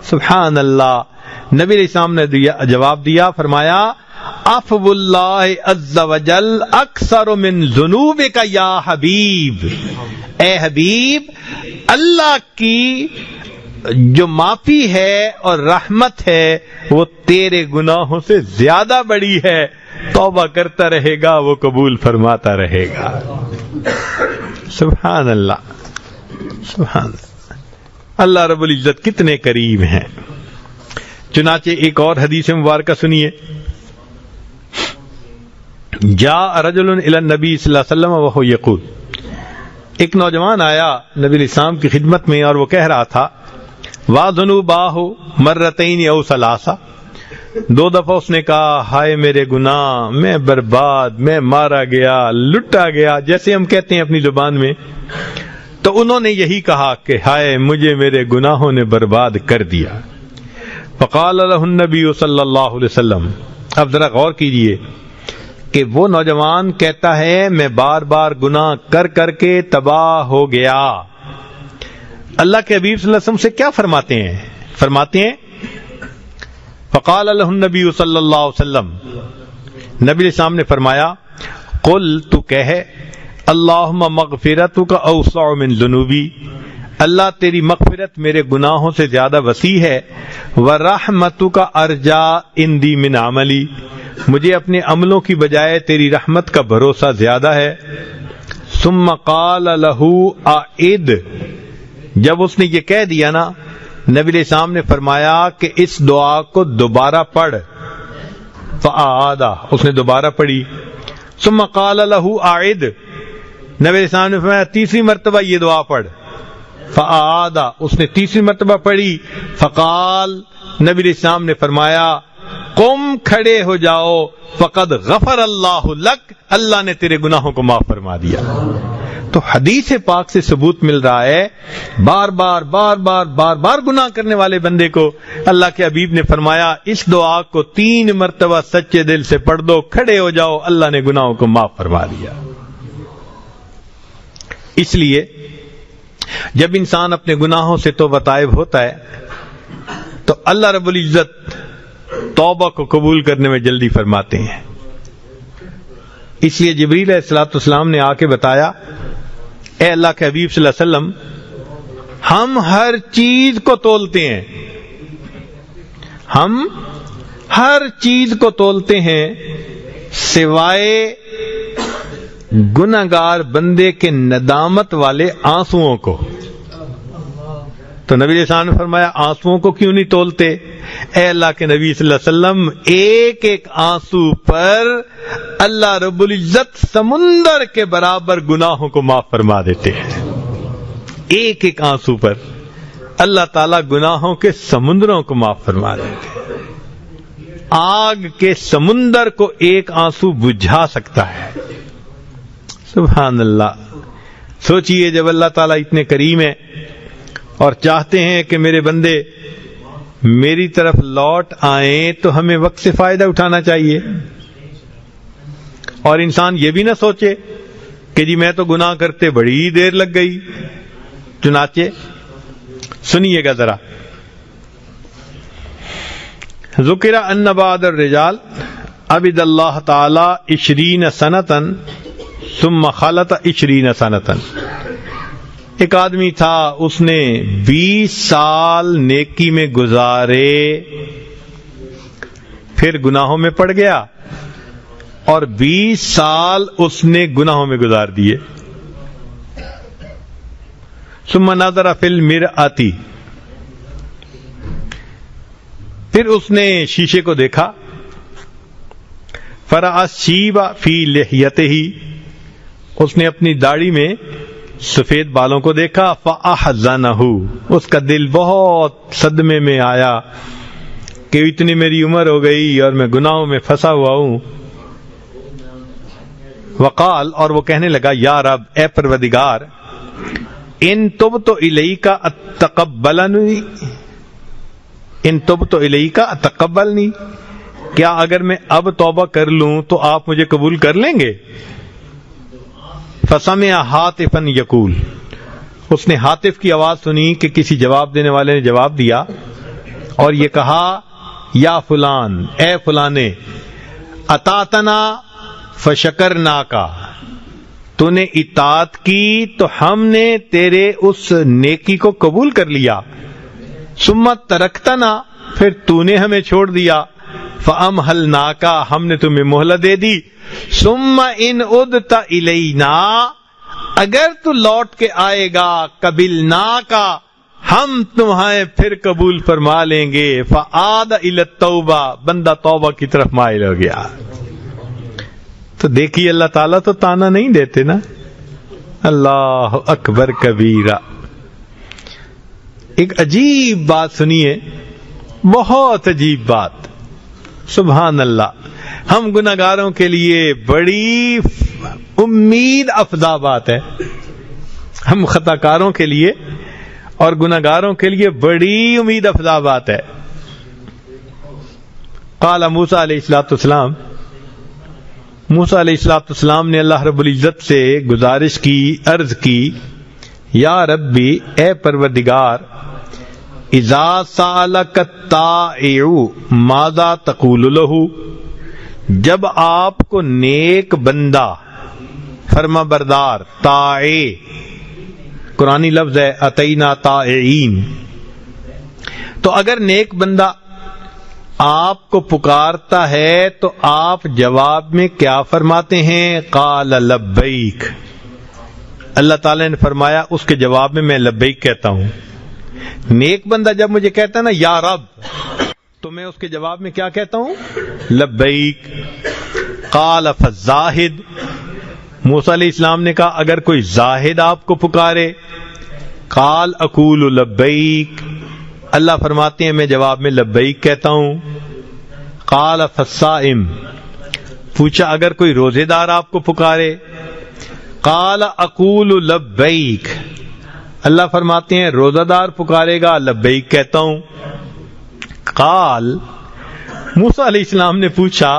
سبحان اللہ. نبی علیہ السلام نے جواب دیا, فرمایا عفو اللہ عز وجل اکثر من ذنوبک یا حبیب, اے حبیب اللہ کی جو معافی ہے اور رحمت ہے وہ تیرے گناہوں سے زیادہ بڑی ہے. توبہ کرتا رہے گا وہ قبول فرماتا رہے گا. سبحان اللہ, سبحان اللہ. اللہ رب العزت کتنے کریم ہیں. چنانچہ ایک اور حدیث مبارکہ سنیے. جاء رجل الی النبی صلی اللہ علیہ وسلم وهو یقول, ایک نوجوان آیا نبی علیہ السلام کی خدمت میں اور وہ کہہ رہا تھا وَذُنُوبَاهُ مَرَّتَيْنِ أَوْ ثَلَاثَ, 2 دفعہ اس نے کہا ہائے میرے گناہ, میں برباد, میں مارا گیا, لٹا گیا, جیسے ہم کہتے ہیں اپنی زبان میں. تو انہوں نے یہی کہا کہ ہائے مجھے میرے گناہوں نے برباد کر دیا. فقال له النبی صلی اللہ علیہ وسلم, اب ذرا غور کیجئے کہ وہ نوجوان کہتا ہے میں بار بار گناہ کر کر کے تباہ ہو گیا. اللہ کے حبیب صلی اللہ علیہ وسلم سے کیا فرماتے ہیں؟ فرماتے ہیں فقال له النبی صلی اللہ علیہ وسلم, نبی علیہ السلام نے فرمایا قل, تو کہے اللہم مغفرتک اوسع من ذنوبی, اللہ تیری مغفرت میرے گناہوں سے زیادہ وسیع ہے. ورحمتک ارجا عندی من عملی, مجھے اپنے عملوں کی بجائے تیری رحمت کا بھروسہ زیادہ ہے. ثم قال له اعد, جب اس نے یہ کہہ دیا نا, نبی علیہ السلام نے فرمایا کہ اس دعا کو دوبارہ پڑھ. فاعاد, اس نے دوبارہ پڑھی. ثم قال له اعد, نبی علیہ السلام نے فرمایا تیسری مرتبہ یہ دعا پڑھ. فاعاد, اس نے تیسری مرتبہ پڑھی. فقال, نبی علیہ السلام نے فرمایا قم, کھڑے ہو جاؤ, فقد غفر اللہ لک, اللہ نے تیرے گناہوں کو معاف فرما دیا. تو حدیث پاک سے ثبوت مل رہا ہے بار بار بار بار بار بار گناہ کرنے والے بندے کو اللہ کے حبیب نے فرمایا اس دعا کو 3 مرتبہ سچے دل سے پڑھ دو, کھڑے ہو جاؤ, اللہ نے گناہوں کو معاف فرما دیا. اس لیے جب انسان اپنے گناہوں سے توبہ طائب ہوتا ہے تو اللہ رب العزت توبہ کو قبول کرنے میں جلدی فرماتے ہیں. اس لیے جبریل علیہ الصلوۃ والسلام نے آ کے بتایا اے اللہ کے حبیب صلی اللہ علیہ وسلم, ہم ہر چیز کو تولتے ہیں, ہم ہر چیز کو تولتے ہیں سوائے گنہگار بندے کے ندامت والے آنسوؤں کو. تو نبی علیہ السلام نے فرمایا آنسوؤں کو کیوں نہیں تولتے؟ اے اللہ کے نبی صلی اللہ علیہ وسلم, ایک ایک آنسو پر اللہ رب العزت سمندر کے برابر گناہوں کو معاف فرما دیتے ہیں. ایک ایک آنسو پر اللہ تعالیٰ گناہوں کے سمندروں کو معاف فرما دیتے ہیں. آگ کے سمندر کو ایک آنسو بجھا سکتا ہے. سبحان اللہ. سوچئے جب اللہ تعالیٰ اتنے کریم ہیں اور چاہتے ہیں کہ میرے بندے میری طرف لوٹ آئیں تو ہمیں وقت سے فائدہ اٹھانا چاہیے. اور انسان یہ بھی نہ سوچے کہ جی میں تو گناہ کرتے بڑی دیر لگ گئی. چنانچہ سنیے گا ذرا. ذکر ان بعض الرجال عبد اللہ تعالی 20 سنتاً ثم خلط 20 سنتاً. ایک آدمی تھا، اس نے 20 سال نیکی میں گزارے، پھر گناہوں میں پڑ گیا اور 20 سال اس نے گناہوں میں گزار دیے. ثم نظر فی المرآۃ، پھر اس نے شیشے کو دیکھا. فرأى الشیب فی لحیتہ، اس نے اپنی داڑھی میں سفید بالوں کو دیکھا. فأحزنہ، اس کا دل بہت صدمے میں آیا کہ اتنی میری عمر ہو گئی اور میں گناہوں میں پھنسا ہوا ہوں. وقال، اور وہ کہنے لگا، یا رب، اے پروردگار، ان تبت الیک اتقبلنی، ان تبت الیک اتقبلنی، کیا اگر میں اب توبہ کر لوں تو آپ مجھے قبول کر لیں گے؟ فسمع ہاتفا یقول، اس نے ہاتف کی آواز سنی کہ کسی جواب دینے والے نے جواب دیا اور یہ کہا، یا فلان، اے فلانے، اطاعتنا فشکرناکا، تو نے اطاعت کی تو ہم نے تیرے اس نیکی کو قبول کر لیا. ثم ترکتنا، پھر تو نے ہمیں چھوڑ دیا. فامہلناکا، ہم نے تمہیں مہلت دے دی. ثم ان عدت الینا، اگر تو لوٹ کے آئے گا، قبلناکا، ہم تمہیں پھر قبول فرما لیں گے. فعاد الی التوبہ، بندہ توبہ کی طرف مائل ہو گیا. تو دیکھیے اللہ تعالیٰ تو تانا نہیں دیتے نا. اللہ اکبر کبیرہ. ایک عجیب بات سنیے، بہت عجیب بات. سبحان اللہ. ہم گناہگاروں کے لیے بڑی امید افزا بات ہے. ہم خطا کاروں کے لیے اور گناہگاروں کے لیے بڑی امید افزا بات ہے. قال موسیٰ علیہ السلام، موسیٰ علیہ السلام نے اللہ رب العزت سے گزارش کی، عرض کی، یا ربی، اے پروردگار، اذا سألک الطائع ماذا تقول له، جب آپ کو نیک بندہ، فرما بردار، طائع قرآنی لفظ ہے، اتینا طائعین، تو اگر نیک بندہ آپ کو پکارتا ہے تو آپ جواب میں کیا فرماتے ہیں؟ قال لبیک، اللہ تعالی نے فرمایا اس کے جواب میں میں لبیک کہتا ہوں. نیک بندہ جب مجھے کہتا ہے نا یا رب، تو میں اس کے جواب میں کیا کہتا ہوں؟ لبیک. قال فالزاہد، موسیٰ علیہ السلام نے کہا اگر کوئی زاہد آپ کو پکارے؟ قال اقول لبیک، اللہ فرماتے ہیں میں جواب میں لبیک کہتا ہوں. قال فالصائم، پوچھا اگر کوئی روزے دار آپ کو پکارے؟ قال اقول لبیک، اللہ فرماتے ہیں روزہ دار پکارے گا لبیک کہتا ہوں. قال، موسیٰ علیہ السلام نے پوچھا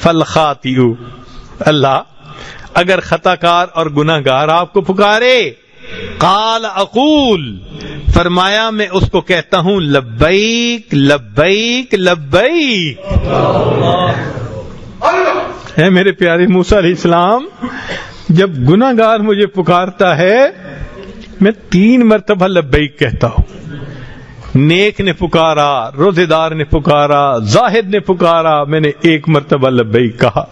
فالخاطئ، اللہ اگر خطا کار اور گناہ گار آپ کو پکارے؟ قال اقول، فرمایا میں اس کو کہتا ہوں لبیک لبیک لبیک. اے میرے پیارے موسیٰ علیہ السلام، جب گناہ گار مجھے پکارتا ہے میں 3 مرتبہ لبیک کہتا ہوں. نیک نے پکارا، روزے دار نے پکارا، زاہد نے پکارا، میں نے 1 مرتبہ لبیک کہا.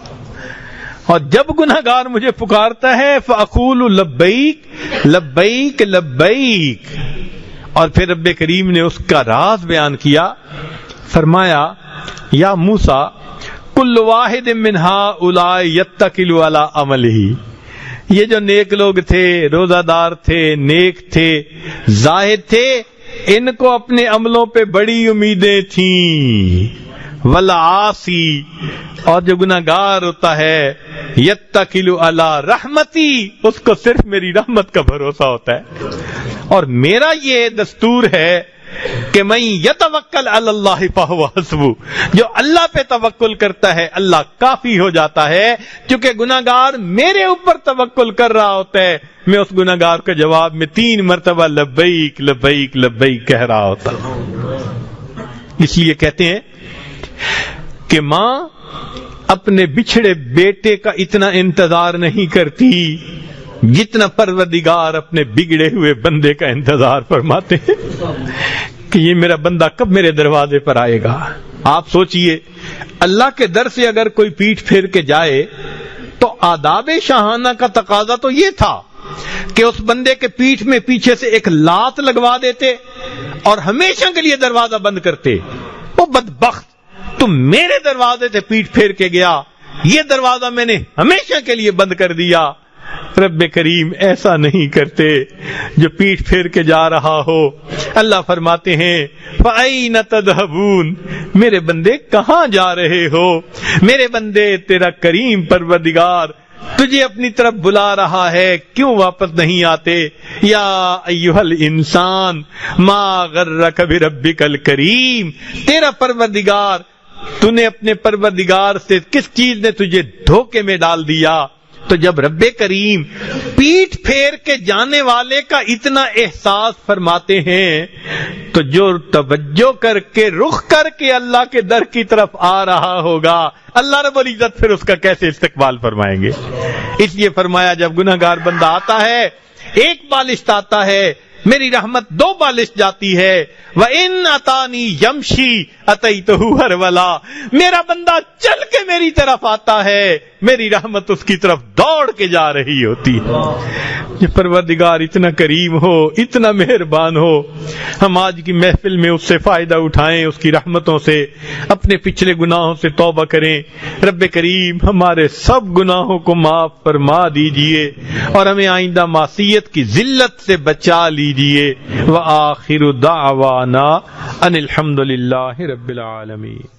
اور جب گناہ گار مجھے پکارتا ہے فاقول لبیک لبیک لبیک. اور پھر رب کریم نے اس کا راز بیان کیا، فرمایا یا موسیٰ کل واحد من ہؤلاء یتکل علی عملہ، یہ جو نیک لوگ تھے، روزہ دار تھے، نیک تھے، زاہد تھے، ان کو اپنے عملوں پہ بڑی امیدیں تھیں. والعاصی، اور جو گناہگار ہوتا ہے، یتکل علی رحمتی، اس کو صرف میری رحمت کا بھروسہ ہوتا ہے. اور میرا یہ دستور ہے کہ من یتوکل علی اللہ فہو حسبہ، جو اللہ پہ توکل کرتا ہے اللہ کافی ہو جاتا ہے. چونکہ گناہگار میرے اوپر توکل کر رہا ہوتا ہے، میں اس گناہگار کے جواب میں 3 مرتبہ لبیک لبیک لبیک کہہ رہا ہوتا ہوں. اس لیے کہتے ہیں کہ ماں اپنے بچھڑے بیٹے کا اتنا انتظار نہیں کرتی جتنا پروردگار اپنے بگڑے ہوئے بندے کا انتظار فرماتے ہیں کہ یہ میرا بندہ کب میرے دروازے پر آئے گا. آپ سوچئے اللہ کے در سے اگر کوئی پیٹھ پھیر کے جائے تو آداب شاہانہ کا تقاضا تو یہ تھا کہ اس بندے کے پیٹھ میں پیچھے سے ایک لات لگوا دیتے اور ہمیشہ کے لیے دروازہ بند کرتے. وہ بدبخت، تم میرے دروازے سے پیٹھ پھیر کے گیا، یہ دروازہ میں نے ہمیشہ کے لیے بند کر دیا. رب کریم ایسا نہیں کرتے جو پیٹھ پھیر کے جا رہا ہو. اللہ فرماتے ہیں فَأَيْنَ تَذْهَبُونَ، میرے بندے کہاں جا رہے ہو؟ میرے بندے تیرا کریم پروردگار تجھے اپنی طرف بلا رہا ہے، کیوں واپس نہیں آتے؟ یا ایھا الانسان ما غرک بربک الکریم، تیرا پروردگار، تو نے اپنے پروردگار سے کس چیز نے تجھے دھوکے میں ڈال دیا؟ تو جب رب کریم پیٹھ پھیر کے جانے والے کا اتنا احساس فرماتے ہیں تو جو توجہ کر کے رخ کر کے اللہ کے در کی طرف آ رہا ہوگا، اللہ رب العزت پھر اس کا کیسے استقبال فرمائیں گے؟ اس لیے فرمایا جب گناہگار بندہ آتا ہے، ایک بالشت آتا ہے، میری رحمت 2 بالشت جاتی ہے. وَإِنْ أَتَانِي يَمْشِي أَتَيْتُهُ هَرْوَلًا، میرا بندہ چل کے میری طرف آتا ہے، میری رحمت اس کی طرف دوڑ کے جا رہی ہوتی ہے. یہ پروردگار اتنا کریم ہو، اتنا مہربان ہو، ہم آج کی محفل میں اس سے فائدہ اٹھائیں، اس کی رحمتوں سے، اپنے پچھلے گناہوں سے توبہ کریں. رب کریم ہمارے سب گناہوں کو معاف فرما دیجئے اور ہمیں آئندہ معصیت کی ذلت سے بچا لیجئے. وآخر دعوانا ان الحمد للہ رب العالمین.